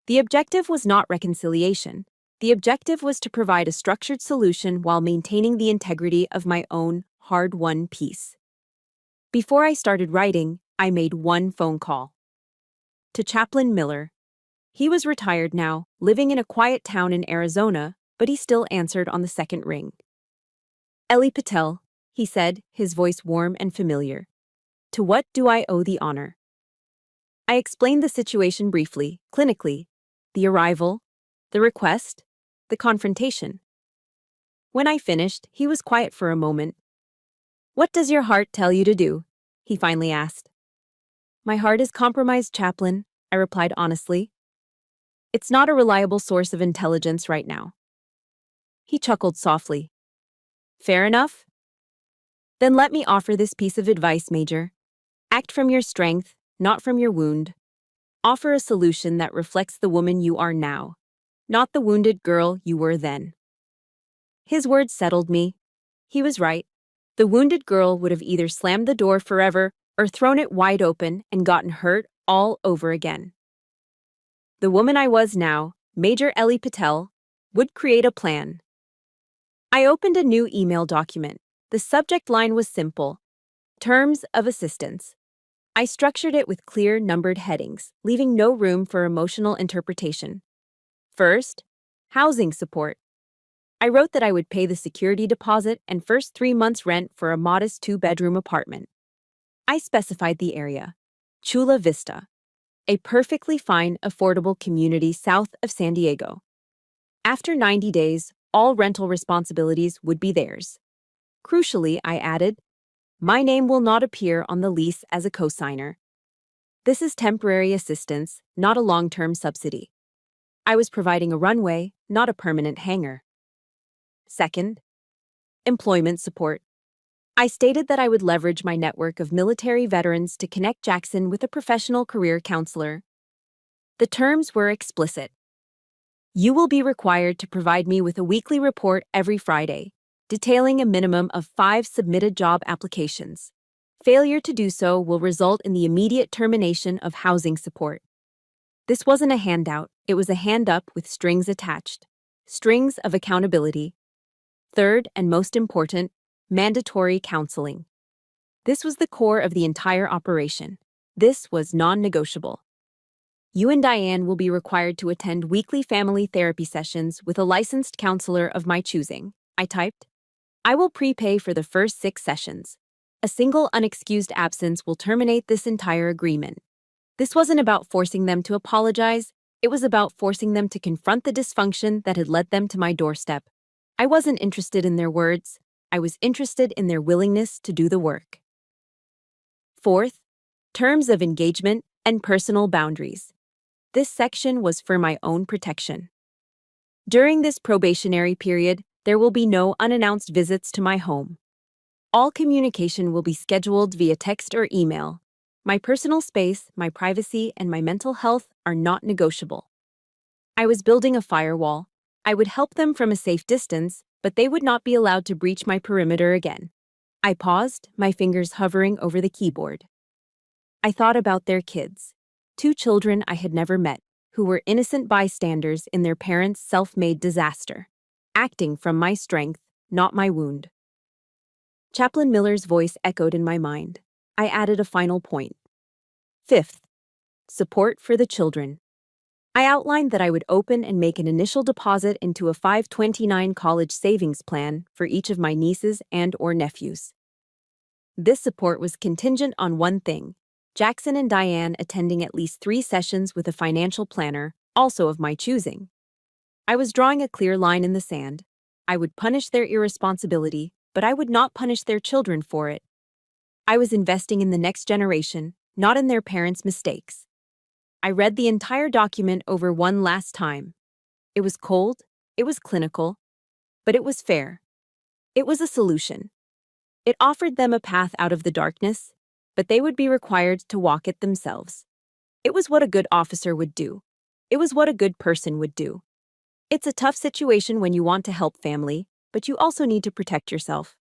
The objective was not reconciliation. The objective was to provide a structured solution while maintaining the integrity of my own hard-won peace. Before I started writing, I made one phone call. To Chaplain Miller. He was retired now, living in a quiet town in Arizona, but he still answered on the second ring. Ellie Patel, he said, his voice warm and familiar. To what do I owe the honor? I explained the situation briefly, clinically. The arrival, the request, the confrontation. When I finished, he was quiet for a moment. What does your heart tell you to do? He finally asked. My heart is compromised, Chaplain, I replied honestly. It's not a reliable source of intelligence right now. He chuckled softly. Fair enough? Then let me offer this piece of advice, Major. Act from your strength, not from your wound. Offer a solution that reflects the woman you are now, not the wounded girl you were then. His words settled me. He was right. The wounded girl would have either slammed the door forever or thrown it wide open and gotten hurt all over again. The woman I was now, Major Ellie Patel, would create a plan. I opened a new email document. The subject line was simple: Terms of Assistance. I structured it with clear, numbered headings, leaving no room for emotional interpretation. First, housing support. I wrote that I would pay the security deposit and first 3 months' rent for a modest 2-bedroom apartment. I specified the area, Chula Vista, a perfectly fine, affordable community south of San Diego. After 90 days, all rental responsibilities would be theirs. Crucially, I added, my name will not appear on the lease as a cosigner. This is temporary assistance, not a long-term subsidy. I was providing a runway, not a permanent hangar. Second, employment support. I stated that I would leverage my network of military veterans to connect Jackson with a professional career counselor. The terms were explicit. You will be required to provide me with a weekly report every Friday, detailing a minimum of 5 submitted job applications. Failure to do so will result in the immediate termination of housing support. This wasn't a handout, it was a hand up with strings attached. Strings of accountability. Third, and most important, mandatory counseling. This was the core of the entire operation. This was non-negotiable. You and Diane will be required to attend weekly family therapy sessions with a licensed counselor of my choosing, I typed. I will prepay for the first 6 sessions. A single unexcused absence will terminate this entire agreement. This wasn't about forcing them to apologize, it was about forcing them to confront the dysfunction that had led them to my doorstep. I wasn't interested in their words, I was interested in their willingness to do the work. Fourth, terms of engagement and personal boundaries. This section was for my own protection. During this probationary period, there will be no unannounced visits to my home. All communication will be scheduled via text or email. My personal space, my privacy, and my mental health are not negotiable. I was building a firewall. I would help them from a safe distance, but they would not be allowed to breach my perimeter again. I paused, my fingers hovering over the keyboard. I thought about their kids, 2 children I had never met, who were innocent bystanders in their parents' self-made disaster, acting from my strength, not my wound. Chaplain Miller's voice echoed in my mind. I added a final point. Fifth, support for the children. I outlined that I would open and make an initial deposit into a 529 college savings plan for each of my nieces and/or nephews. This support was contingent on one thing: Jackson and Diane attending at least 3 sessions with a financial planner, also of my choosing. I was drawing a clear line in the sand. I would punish their irresponsibility, but I would not punish their children for it. I was investing in the next generation, not in their parents' mistakes. I read the entire document over one last time. It was cold, it was clinical, but it was fair. It was a solution. It offered them a path out of the darkness, but they would be required to walk it themselves. It was what a good officer would do. It was what a good person would do. It's a tough situation when you want to help family, but you also need to protect yourself.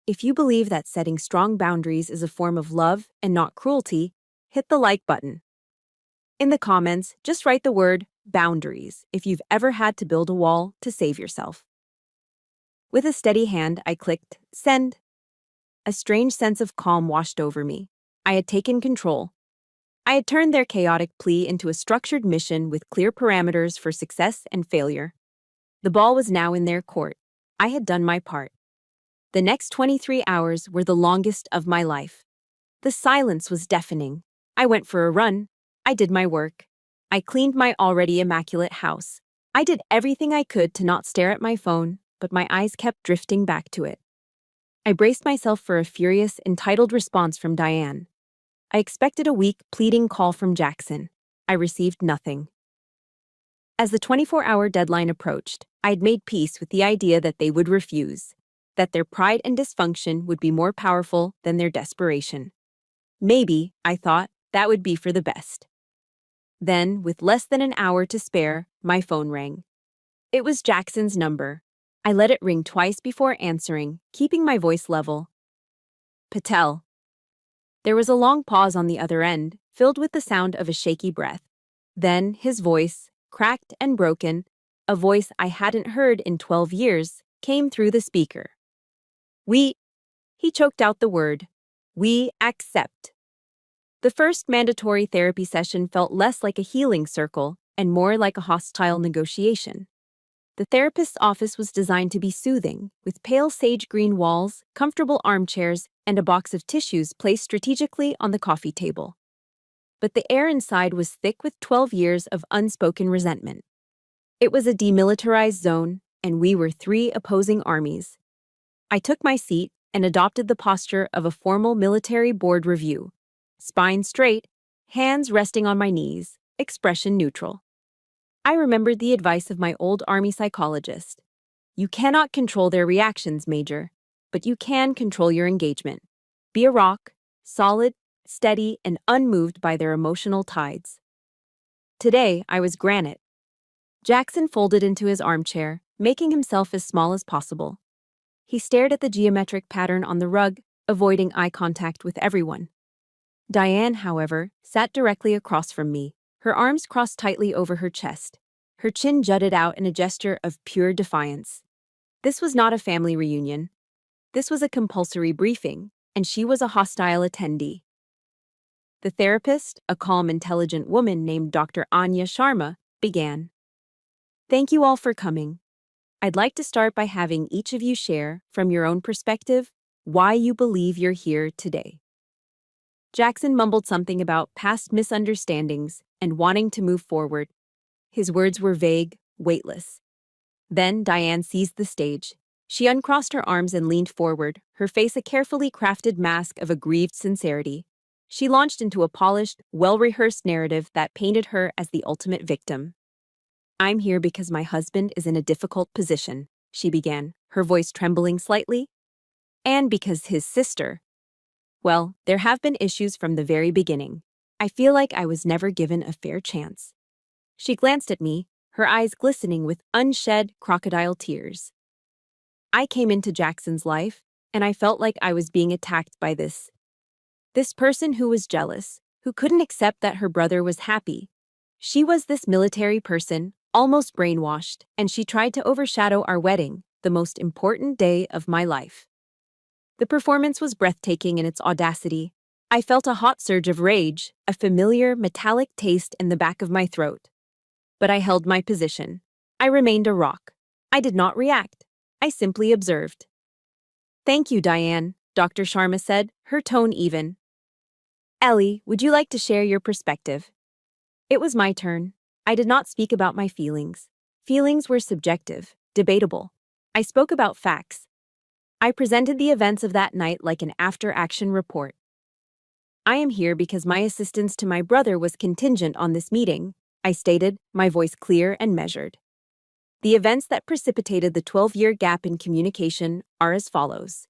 If you believe that setting strong boundaries is a form of love and not cruelty, hit the like button. In the comments, just write the word boundaries if you've ever had to build a wall to save yourself. With a steady hand, I clicked send. A strange sense of calm washed over me. I had taken control. I had turned their chaotic plea into a structured mission with clear parameters for success and failure. The ball was now in their court. I had done my part. The next 23 hours were the longest of my life. The silence was deafening. I went for a run. I did my work. I cleaned my already immaculate house. I did everything I could to not stare at my phone, but my eyes kept drifting back to it. I braced myself for a furious, entitled response from Diane. I expected a weak, pleading call from Jackson. I received nothing. As the 24-hour deadline approached, I had made peace with the idea that they would refuse, that their pride and dysfunction would be more powerful than their desperation. Maybe, I thought, that would be for the best. Then, with less than an hour to spare, my phone rang. It was Jackson's number. I let it ring twice before answering, keeping my voice level. Patel. There was a long pause on the other end, filled with the sound of a shaky breath. Then his voice, cracked and broken, a voice I hadn't heard in 12 years, came through the speaker. He choked out the word. We accept. The first mandatory therapy session felt less like a healing circle and more like a hostile negotiation. The therapist's office was designed to be soothing, with pale sage green walls, comfortable armchairs, and a box of tissues placed strategically on the coffee table. But the air inside was thick with 12 years of unspoken resentment. It was a demilitarized zone, and we were 3 opposing armies. I took my seat and adopted the posture of a formal military board review. Spine straight, hands resting on my knees, expression neutral. I remembered the advice of my old Army psychologist. You cannot control their reactions, Major, but you can control your engagement. Be a rock, solid, steady, and unmoved by their emotional tides. Today, I was granite. Jackson folded into his armchair, making himself as small as possible. He stared at the geometric pattern on the rug, avoiding eye contact with everyone. Diane, however, sat directly across from me, her arms crossed tightly over her chest. Her chin jutted out in a gesture of pure defiance. This was not a family reunion. This was a compulsory briefing, and she was a hostile attendee. The therapist, a calm, intelligent woman named Dr. Anya Sharma, began. Thank you all for coming. I'd like to start by having each of you share, from your own perspective, why you believe you're here today. Jackson mumbled something about past misunderstandings and wanting to move forward. His words were vague, weightless. Then Diane seized the stage. She uncrossed her arms and leaned forward, her face a carefully crafted mask of aggrieved sincerity. She launched into a polished, well-rehearsed narrative that painted her as the ultimate victim. I'm here because my husband is in a difficult position, she began, her voice trembling slightly. And because his sister. Well, there have been issues from the very beginning. I feel like I was never given a fair chance. She glanced at me, her eyes glistening with unshed crocodile tears. I came into Jackson's life, and I felt like I was being attacked by this person who was jealous, who couldn't accept that her brother was happy. She was this military person, almost brainwashed, and she tried to overshadow our wedding, the most important day of my life. The performance was breathtaking in its audacity. I felt a hot surge of rage, a familiar, metallic taste in the back of my throat. But I held my position. I remained a rock. I did not react. I simply observed. Thank you, Diane, Dr. Sharma said, her tone even. Ellie, would you like to share your perspective? It was my turn. I did not speak about my feelings. Feelings were subjective, debatable. I spoke about facts. I presented the events of that night like an after-action report. I am here because my assistance to my brother was contingent on this meeting, I stated, my voice clear and measured. The events that precipitated the 12-year gap in communication are as follows.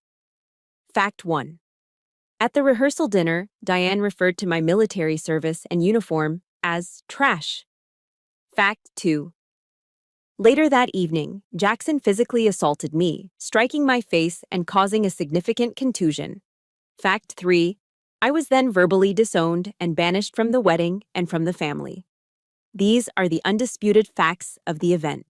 Fact 1. At the rehearsal dinner, Diane referred to my military service and uniform as trash. Fact 2. Later that evening, Jackson physically assaulted me, striking my face and causing a significant contusion. Fact 3. I was then verbally disowned and banished from the wedding and from the family. These are the undisputed facts of the event.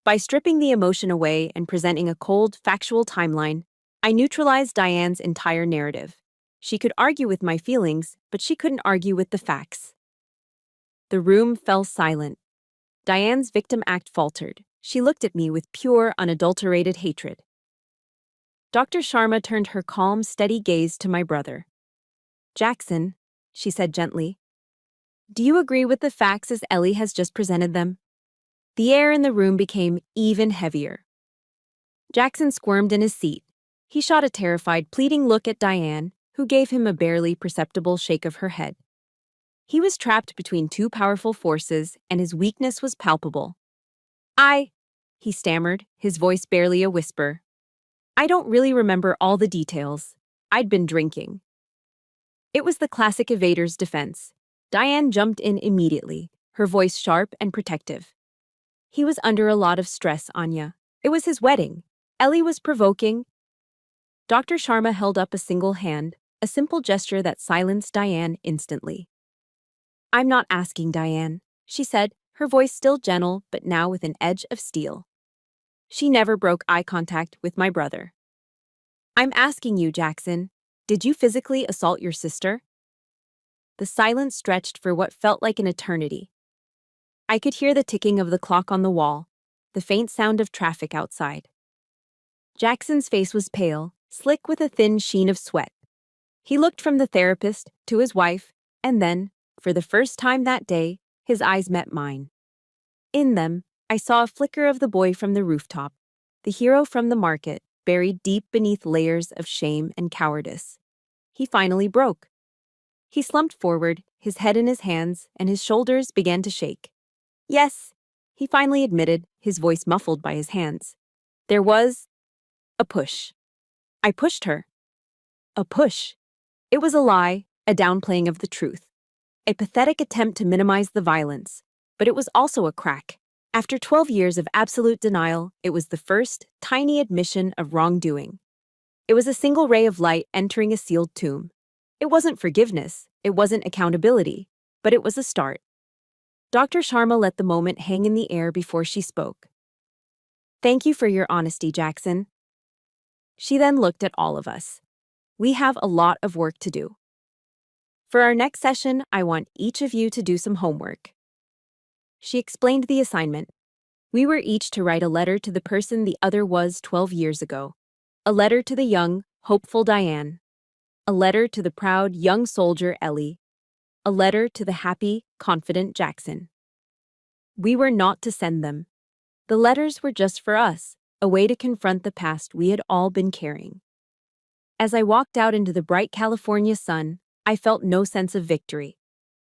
By stripping the emotion away and presenting a cold, factual timeline, I neutralized Diane's entire narrative. She could argue with my feelings, but she couldn't argue with the facts. The room fell silent. Diane's victim act faltered. She looked at me with pure, unadulterated hatred. Dr. Sharma turned her calm, steady gaze to my brother. Jackson, she said gently, do you agree with the facts as Ellie has just presented them? The air in the room became even heavier. Jackson squirmed in his seat. He shot a terrified, pleading look at Diane, who gave him a barely perceptible shake of her head. He was trapped between two powerful forces, and his weakness was palpable. He stammered, his voice barely a whisper. I don't really remember all the details. I'd been drinking. It was the classic evader's defense. Diane jumped in immediately, her voice sharp and protective. He was under a lot of stress, Anya. It was his wedding. Ellie was provoking. Dr. Sharma held up a single hand, a simple gesture that silenced Diane instantly. I'm not asking, Diane, she said, her voice still gentle but now with an edge of steel. She never broke eye contact with my brother. I'm asking you, Jackson, did you physically assault your sister? The silence stretched for what felt like an eternity. I could hear the ticking of the clock on the wall, the faint sound of traffic outside. Jackson's face was pale, slick with a thin sheen of sweat. He looked from the therapist to his wife, and then, for the first time that day, his eyes met mine. In them, I saw a flicker of the boy from the rooftop, the hero from the market, buried deep beneath layers of shame and cowardice. He finally broke. He slumped forward, his head in his hands, and his shoulders began to shake. Yes, he finally admitted, his voice muffled by his hands. There was a push. I pushed her. A push. It was a lie, a downplaying of the truth. A pathetic attempt to minimize the violence. But it was also a crack. After 12 years of absolute denial, it was the first, tiny admission of wrongdoing. It was a single ray of light entering a sealed tomb. It wasn't forgiveness, it wasn't accountability, but it was a start. Dr. Sharma let the moment hang in the air before she spoke. Thank you for your honesty, Jackson. She then looked at all of us. We have a lot of work to do. For our next session, I want each of you to do some homework. She explained the assignment. We were each to write a letter to the person the other was 12 years ago. A letter to the young, hopeful Diane. A letter to the proud, young soldier Ellie. A letter to the happy, confident Jackson. We were not to send them. The letters were just for us, a way to confront the past we had all been carrying. As I walked out into the bright California sun, I felt no sense of victory.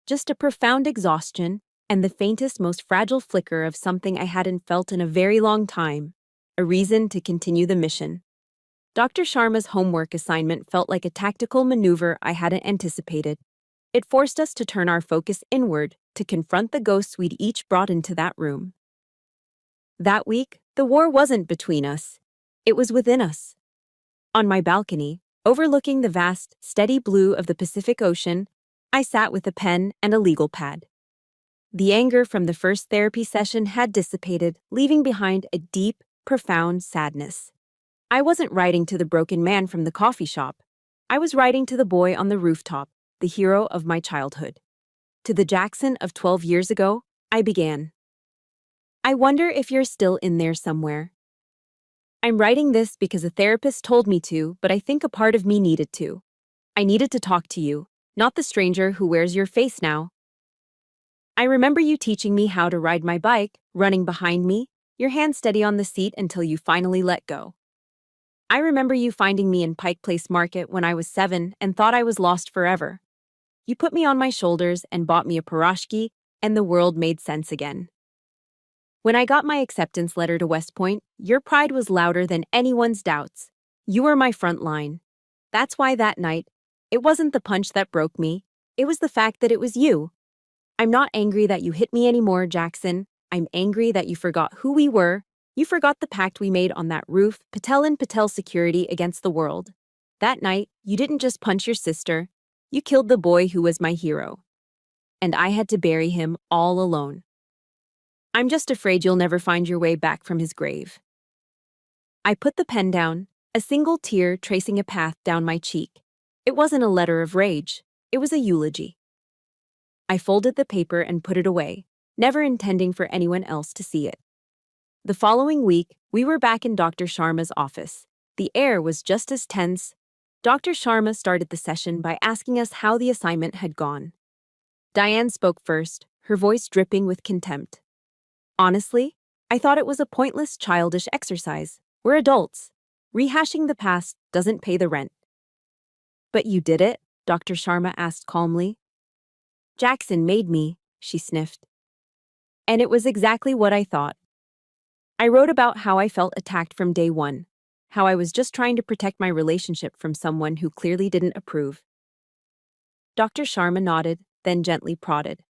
Just a profound exhaustion and the faintest, most fragile flicker of something I hadn't felt in a very long time, a reason to continue the mission. Dr. Sharma's homework assignment felt like a tactical maneuver I hadn't anticipated. It forced us to turn our focus inward to confront the ghosts we'd each brought into that room. That week, the war wasn't between us. It was within us. On my balcony, overlooking the vast, steady blue of the Pacific Ocean, I sat with a pen and a legal pad. The anger from the first therapy session had dissipated, leaving behind a deep, profound sadness. I wasn't writing to the broken man from the coffee shop. I was writing to the boy on the rooftop, the hero of my childhood. To the Jackson of 12 years ago, I began. I wonder if you're still in there somewhere. I'm writing this because a therapist told me to, but I think a part of me needed to. I needed to talk to you, not the stranger who wears your face now. I remember you teaching me how to ride my bike, running behind me, your hand steady on the seat until you finally let go. I remember you finding me in Pike Place Market when I was 7 and thought I was lost forever. You put me on my shoulders and bought me a pierogi, and the world made sense again. When I got my acceptance letter to West Point, your pride was louder than anyone's doubts. You were my front line. That's why that night, it wasn't the punch that broke me, it was the fact that it was you. I'm not angry that you hit me anymore, Jackson. I'm angry that you forgot who we were. You forgot the pact we made on that roof, Patel and Patel security against the world. That night, you didn't just punch your sister. You killed the boy who was my hero. And I had to bury him all alone. I'm just afraid you'll never find your way back from his grave. I put the pen down, a single tear tracing a path down my cheek. It wasn't a letter of rage. It was a eulogy. I folded the paper and put it away, never intending for anyone else to see it. The following week, we were back in Dr. Sharma's office. The air was just as tense. Dr. Sharma started the session by asking us how the assignment had gone. Diane spoke first, her voice dripping with contempt. Honestly, I thought it was a pointless, childish exercise. We're adults. Rehashing the past doesn't pay the rent. But you did it? Dr. Sharma asked calmly. Jackson made me, she sniffed. And it was exactly what I thought. I wrote about how I felt attacked from day one, how I was just trying to protect my relationship from someone who clearly didn't approve. Dr. Sharma nodded, then gently prodded.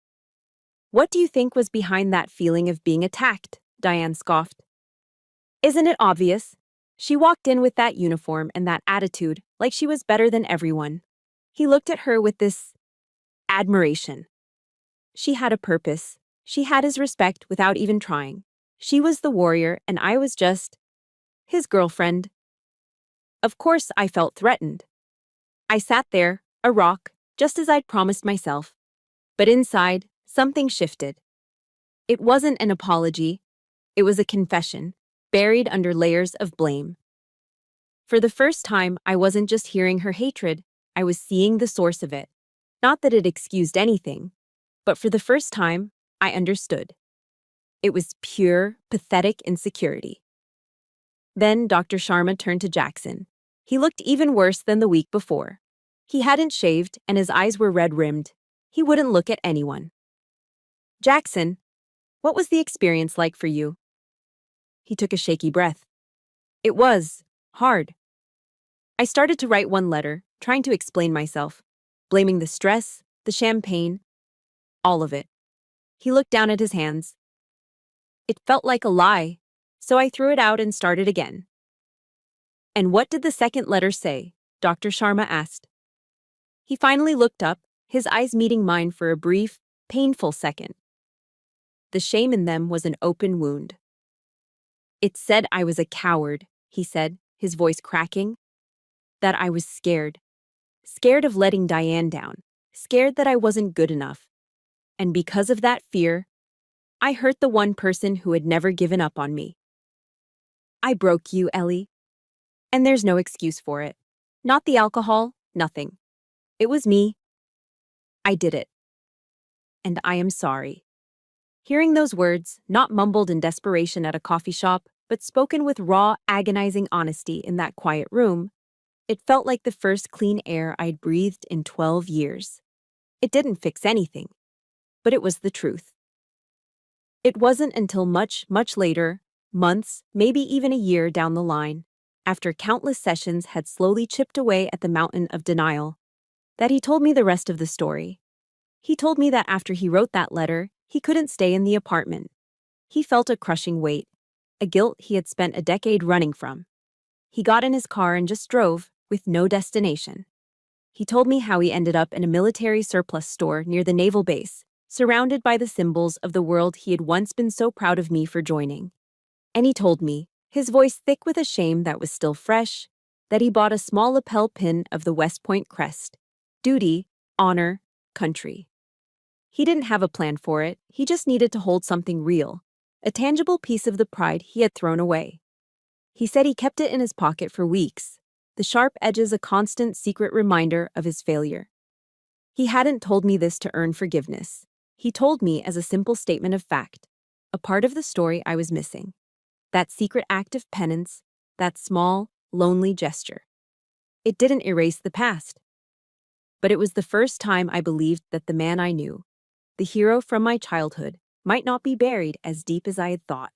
What do you think was behind that feeling of being attacked? Diane scoffed. Isn't it obvious? She walked in with that uniform and that attitude, like she was better than everyone. He looked at her with this admiration. She had a purpose. She had his respect without even trying. She was the warrior, and I was just his girlfriend. Of course, I felt threatened. I sat there, a rock, just as I'd promised myself. But inside, something shifted. It wasn't an apology. It was a confession, buried under layers of blame. For the first time, I wasn't just hearing her hatred, I was seeing the source of it. Not that it excused anything, but for the first time, I understood. It was pure, pathetic insecurity. Then Dr. Sharma turned to Jackson. He looked even worse than the week before. He hadn't shaved, and his eyes were red-rimmed. He wouldn't look at anyone. Jackson, what was the experience like for you? He took a shaky breath. It was hard. I started to write one letter, trying to explain myself, blaming the stress, the champagne, all of it. He looked down at his hands. It felt like a lie, so I threw it out and started again. And what did the second letter say? Dr. Sharma asked. He finally looked up, his eyes meeting mine for a brief, painful second. The shame in them was an open wound. It said I was a coward, he said, his voice cracking. That I was scared. Scared of letting Diane down. Scared that I wasn't good enough. And because of that fear, I hurt the one person who had never given up on me. I broke you, Ellie. And there's no excuse for it. Not the alcohol, nothing. It was me. I did it. And I am sorry. Hearing those words, not mumbled in desperation at a coffee shop, but spoken with raw, agonizing honesty in that quiet room, it felt like the first clean air I'd breathed in 12 years. It didn't fix anything, but it was the truth. It wasn't until much, much later, months, maybe even a year down the line, after countless sessions had slowly chipped away at the mountain of denial, that he told me the rest of the story. He told me that after he wrote that letter, he couldn't stay in the apartment. He felt a crushing weight, a guilt he had spent a decade running from. He got in his car and just drove, with no destination. He told me how he ended up in a military surplus store near the naval base, surrounded by the symbols of the world he had once been so proud of me for joining. And he told me, his voice thick with a shame that was still fresh, that he bought a small lapel pin of the West Point crest. Duty, honor, country. He didn't have a plan for it, he just needed to hold something real, a tangible piece of the pride he had thrown away. He said he kept it in his pocket for weeks, the sharp edges a constant secret reminder of his failure. He hadn't told me this to earn forgiveness. He told me as a simple statement of fact, a part of the story I was missing. That secret act of penance, that small, lonely gesture. It didn't erase the past, but it was the first time I believed that the man I knew, the hero from my childhood, might not be buried as deep as I had thought.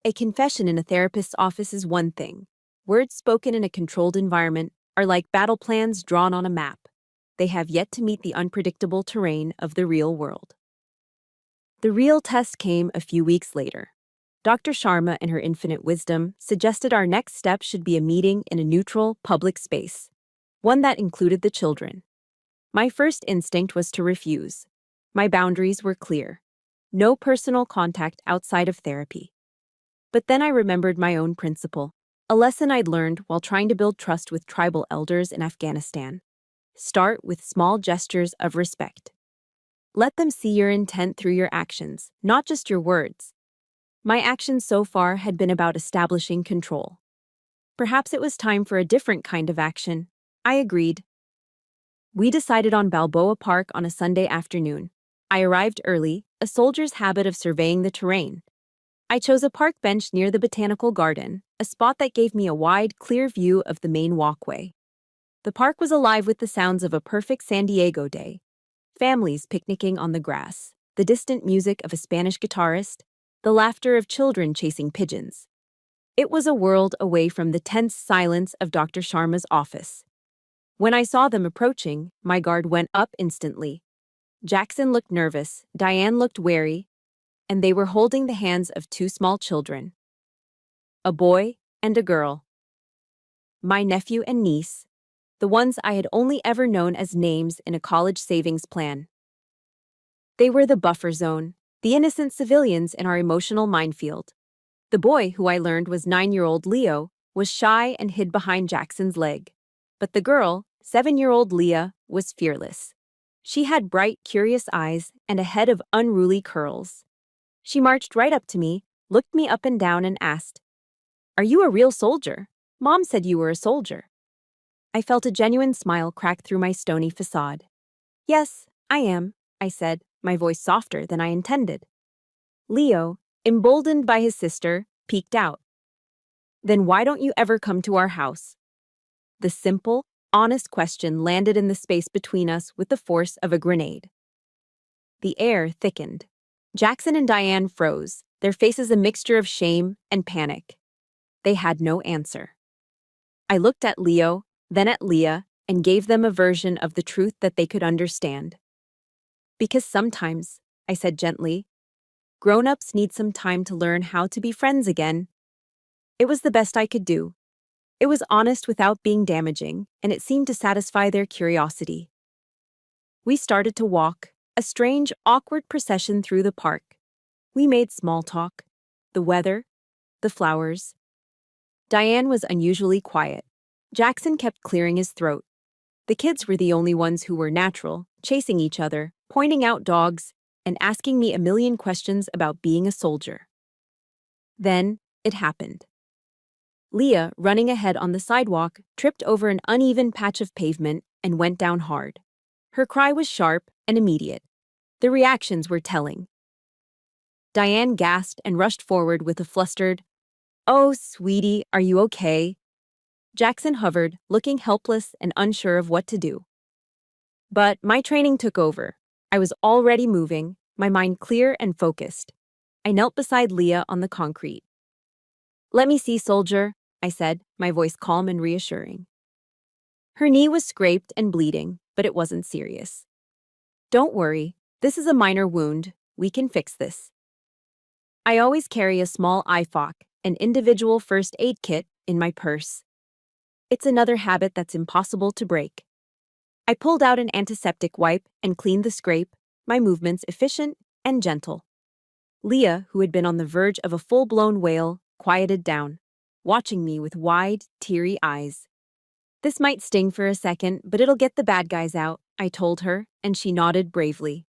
A confession in a therapist's office is one thing. Words spoken in a controlled environment are like battle plans drawn on a map. They have yet to meet the unpredictable terrain of the real world. The real test came a few weeks later. Dr. Sharma, in her infinite wisdom, suggested our next step should be a meeting in a neutral, public space, one that included the children. My first instinct was to refuse. My boundaries were clear. No personal contact outside of therapy. But then I remembered my own principle, a lesson I'd learned while trying to build trust with tribal elders in Afghanistan. Start with small gestures of respect. Let them see your intent through your actions, not just your words. My actions so far had been about establishing control. Perhaps it was time for a different kind of action. I agreed. We decided on Balboa Park on a Sunday afternoon. I arrived early, a soldier's habit of surveying the terrain. I chose a park bench near the botanical garden, a spot that gave me a wide, clear view of the main walkway. The park was alive with the sounds of a perfect San Diego day. Families picnicking on the grass, the distant music of a Spanish guitarist, the laughter of children chasing pigeons. It was a world away from the tense silence of Dr. Sharma's office. When I saw them approaching, my guard went up instantly. Jackson looked nervous, Diane looked wary, and they were holding the hands of two small children. A boy and a girl. My nephew and niece, the ones I had only ever known as names in a college savings plan. They were the buffer zone, the innocent civilians in our emotional minefield. The boy, who I learned was 9-year-old Leo, was shy and hid behind Jackson's leg. But the girl, 7-year-old Leah, was fearless. She had bright, curious eyes and a head of unruly curls. She marched right up to me, looked me up and down and asked, "Are you a real soldier? Mom said you were a soldier." I felt a genuine smile crack through my stony facade. "Yes, I am," I said, my voice softer than I intended. Leo, emboldened by his sister, peeked out. "Then why don't you ever come to our house?" The simple, honest question landed in the space between us with the force of a grenade. The air thickened. Jackson and Diane froze, their faces a mixture of shame and panic. They had no answer. I looked at Leo, then at Leah, and gave them a version of the truth that they could understand. "Because sometimes," I said gently, "grown-ups need some time to learn how to be friends again." It was the best I could do. It was honest without being damaging, and it seemed to satisfy their curiosity. We started to walk, a strange, awkward procession through the park. We made small talk. The weather, the flowers. Diane was unusually quiet. Jackson kept clearing his throat. The kids were the only ones who were natural, chasing each other, pointing out dogs, and asking me a million questions about being a soldier. Then, it happened. Leah, running ahead on the sidewalk, tripped over an uneven patch of pavement and went down hard. Her cry was sharp and immediate. The reactions were telling. Diane gasped and rushed forward with a flustered, "Oh, sweetie, are you okay?" Jackson hovered, looking helpless and unsure of what to do. But my training took over. I was already moving, my mind clear and focused. I knelt beside Leah on the concrete. "Let me see, soldier," I said, my voice calm and reassuring. Her knee was scraped and bleeding, but it wasn't serious. "Don't worry, this is a minor wound. We can fix this." I always carry a small IFOC, an individual first aid kit, in my purse. It's another habit that's impossible to break. I pulled out an antiseptic wipe and cleaned the scrape, my movements efficient and gentle. Leah, who had been on the verge of a full-blown wail, quieted down, watching me with wide, teary eyes. "This might sting for a second, but it'll get the bad guys out," I told her, and she nodded bravely.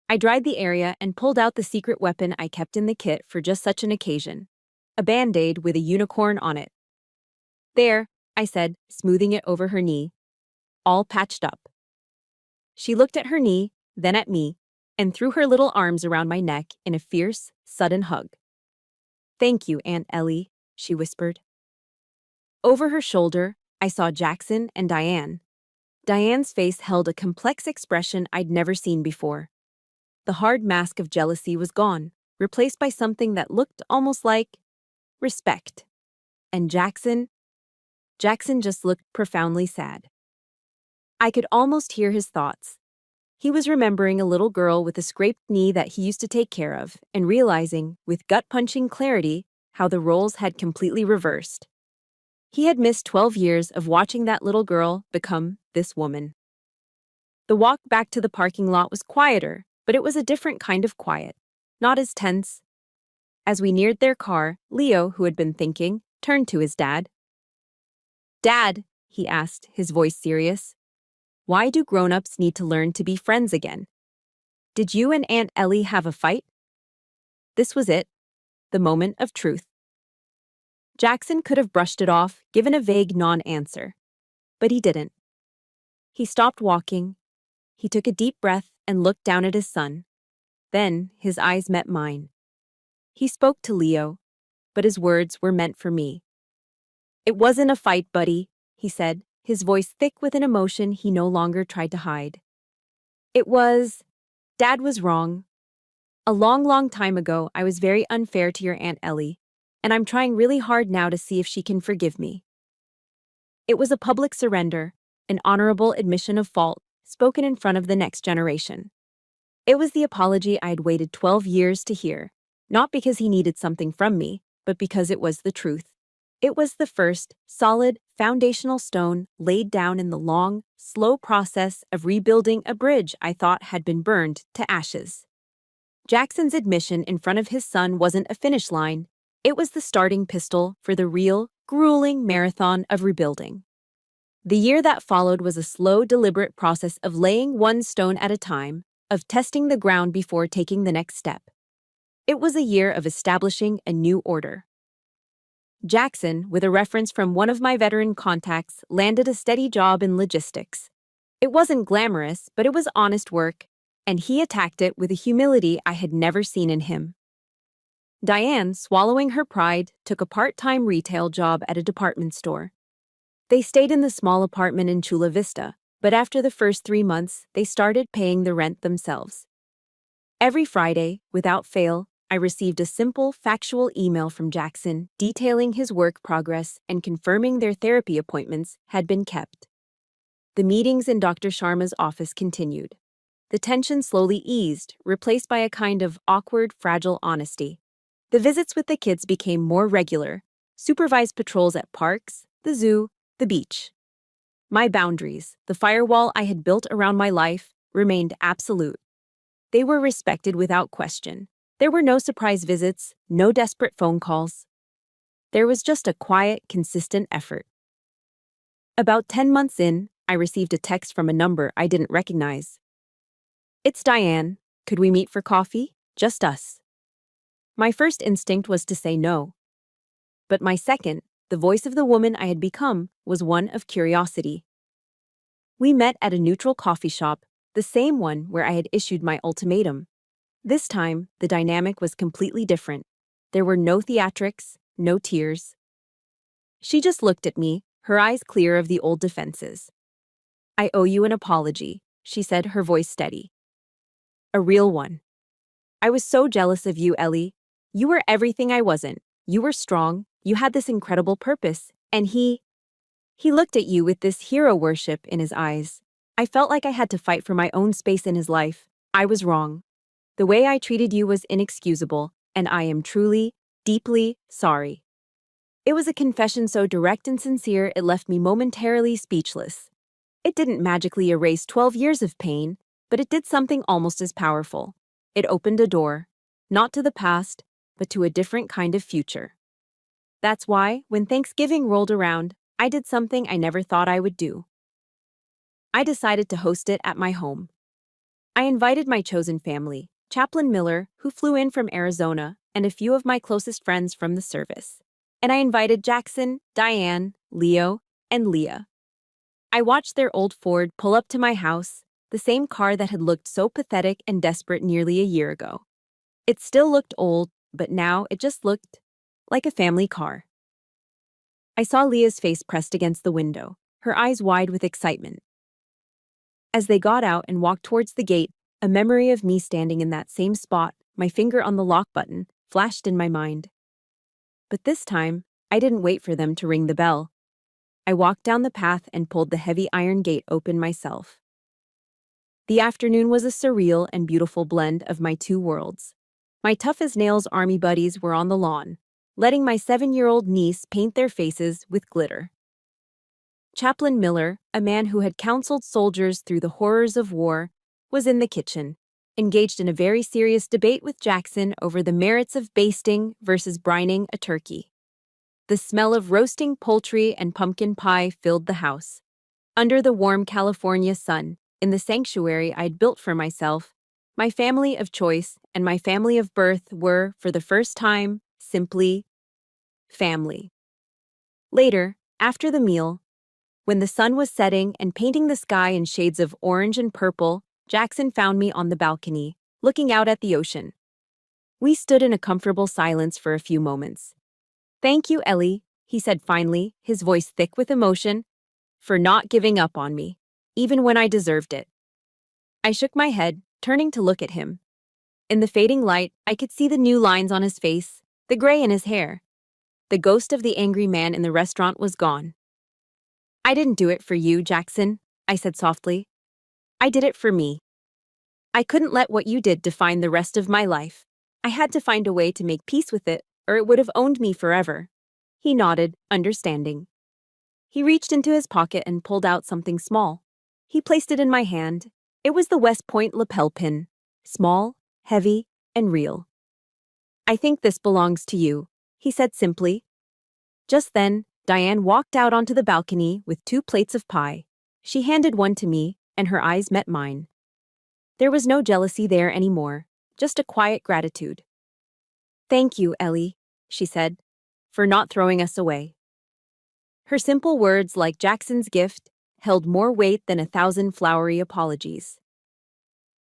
I dried the area and pulled out the secret weapon I kept in the kit for just such an occasion, a Band-Aid with a unicorn on it. "There," I said, smoothing it over her knee. "All patched up." She looked at her knee, then at me, and threw her little arms around my neck in a fierce, sudden hug. "Thank you, Aunt Ellie," she whispered. Over her shoulder, I saw Jackson and Diane. Diane's face held a complex expression I'd never seen before. The hard mask of jealousy was gone, replaced by something that looked almost like respect. And Jackson just looked profoundly sad. I could almost hear his thoughts. He was remembering a little girl with a scraped knee that he used to take care of, and realizing, with gut-punching clarity, how the roles had completely reversed. He had missed 12 years of watching that little girl become this woman. The walk back to the parking lot was quieter, but it was a different kind of quiet, not as tense. As we neared their car, Leo, who had been thinking, turned to his dad. "Dad," he asked, his voice serious, "why do grown-ups need to learn to be friends again? Did you and Aunt Ellie have a fight?" This was it, the moment of truth. Jackson could have brushed it off, given a vague non-answer. But he didn't. He stopped walking. He took a deep breath and looked down at his son. Then his eyes met mine. He spoke to Leo, but his words were meant for me. "It wasn't a fight, buddy," he said, his voice thick with an emotion he no longer tried to hide. Dad was wrong. A long, long time ago, I was very unfair to your Aunt Ellie, and I'm trying really hard now to see if she can forgive me." It was a public surrender, an honorable admission of fault, spoken in front of the next generation. It was the apology I had waited 12 years to hear, not because he needed something from me, but because it was the truth. It was the first, solid, foundational stone laid down in the long, slow process of rebuilding a bridge I thought had been burned to ashes. Jackson's admission in front of his son wasn't a finish line, it was the starting pistol for the real, grueling marathon of rebuilding. The year that followed was a slow, deliberate process of laying one stone at a time, of testing the ground before taking the next step. It was a year of establishing a new order. Jackson, with a reference from one of my veteran contacts, landed a steady job in logistics. It wasn't glamorous, but it was honest work, and he attacked it with a humility I had never seen in him. Diane, swallowing her pride, took a part-time retail job at a department store. They stayed in the small apartment in Chula Vista, but after the first 3 months, they started paying the rent themselves. Every Friday, without fail, I received a simple, factual email from Jackson detailing his work progress and confirming their therapy appointments had been kept. The meetings in Dr. Sharma's office continued. The tension slowly eased, replaced by a kind of awkward, fragile honesty. The visits with the kids became more regular, supervised patrols at parks, the zoo, the beach. My boundaries, the firewall I had built around my life, remained absolute. They were respected without question. There were no surprise visits, no desperate phone calls. There was just a quiet, consistent effort. About 10 months in, I received a text from a number I didn't recognize. "It's Diane. Could we meet for coffee? Just us." My first instinct was to say no. But my second, the voice of the woman I had become, was one of curiosity. We met at a neutral coffee shop, the same one where I had issued my ultimatum. This time, the dynamic was completely different. There were no theatrics, no tears. She just looked at me, her eyes clear of the old defenses. "I owe you an apology," she said, her voice steady. "A real one. I was so jealous of you, Ellie. You were everything I wasn't. You were strong, you had this incredible purpose, and he looked at you with this hero worship in his eyes. I felt like I had to fight for my own space in his life. I was wrong. The way I treated you was inexcusable, and I am truly, deeply sorry." It was a confession so direct and sincere it left me momentarily speechless. It didn't magically erase 12 years of pain, but it did something almost as powerful. It opened a door, not to the past, but to a different kind of future. That's why, when Thanksgiving rolled around, I did something I never thought I would do. I decided to host it at my home. I invited my chosen family, Chaplain Miller, who flew in from Arizona, and a few of my closest friends from the service. And I invited Jackson, Diane, Leo, and Leah. I watched their old Ford pull up to my house, the same car that had looked so pathetic and desperate nearly a year ago. It still looked old, but now it just looked like a family car. I saw Leah's face pressed against the window, her eyes wide with excitement. As they got out and walked towards the gate, a memory of me standing in that same spot, my finger on the lock button, flashed in my mind. But this time, I didn't wait for them to ring the bell. I walked down the path and pulled the heavy iron gate open myself. The afternoon was a surreal and beautiful blend of my two worlds. My tough-as-nails army buddies were on the lawn, letting my 7-year-old niece paint their faces with glitter. Chaplain Miller, a man who had counseled soldiers through the horrors of war, was in the kitchen, engaged in a very serious debate with Jackson over the merits of basting versus brining a turkey. The smell of roasting poultry and pumpkin pie filled the house. Under the warm California sun, in the sanctuary I'd built for myself, my family of choice and my family of birth were, for the first time, simply family. Later, after the meal, when the sun was setting and painting the sky in shades of orange and purple, Jackson found me on the balcony, looking out at the ocean. We stood in a comfortable silence for a few moments. "Thank you, Ellie," he said finally, his voice thick with emotion, "for not giving up on me, even when I deserved it." I shook my head, turning to look at him. In the fading light, I could see the new lines on his face, the gray in his hair. The ghost of the angry man in the restaurant was gone. "I didn't do it for you, Jackson," I said softly. "I did it for me. I couldn't let what you did define the rest of my life. I had to find a way to make peace with it, or it would have owned me forever." He nodded, understanding. He reached into his pocket and pulled out something small. He placed it in my hand. It was the West Point lapel pin, small, heavy, and real. "I think this belongs to you," he said simply. Just then, Diane walked out onto the balcony with 2 plates of pie. She handed one to me, and her eyes met mine. There was no jealousy there anymore, just a quiet gratitude. "Thank you, Ellie," she said, "for not throwing us away." Her simple words, like Jackson's gift, held more weight than 1,000 flowery apologies.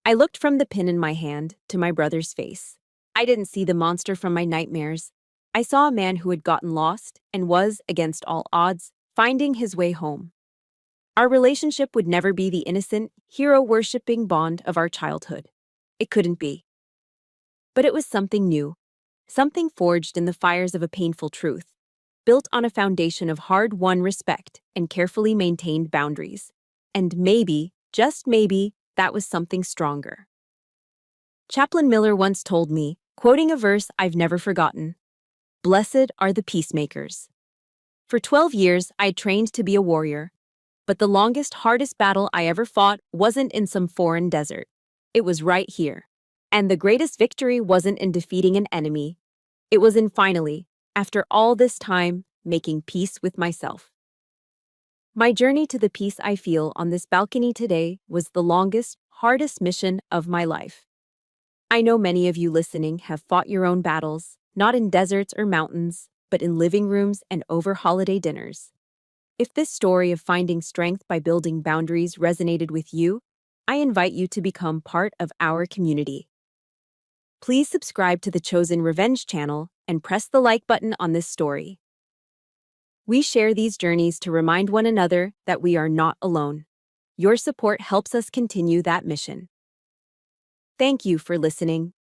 I looked from the pin in my hand to my brother's face. I didn't see the monster from my nightmares. I saw a man who had gotten lost and was, against all odds, finding his way home. Our relationship would never be the innocent, hero-worshipping bond of our childhood. It couldn't be. But it was something new, something forged in the fires of a painful truth, built on a foundation of hard-won respect and carefully maintained boundaries. And maybe, just maybe, that was something stronger. Chaplain Miller once told me, quoting a verse I've never forgotten, "Blessed are the peacemakers." For 12 years, I had trained to be a warrior. But the longest, hardest battle I ever fought wasn't in some foreign desert. It was right here. And the greatest victory wasn't in defeating an enemy. It was in finally, after all this time, making peace with myself. My journey to the peace I feel on this balcony today was the longest, hardest mission of my life. I know many of you listening have fought your own battles, not in deserts or mountains, but in living rooms and over holiday dinners. If this story of finding strength by building boundaries resonated with you, I invite you to become part of our community. Please subscribe to the Chosen Revenge channel and press the like button on this story. We share these journeys to remind one another that we are not alone. Your support helps us continue that mission. Thank you for listening.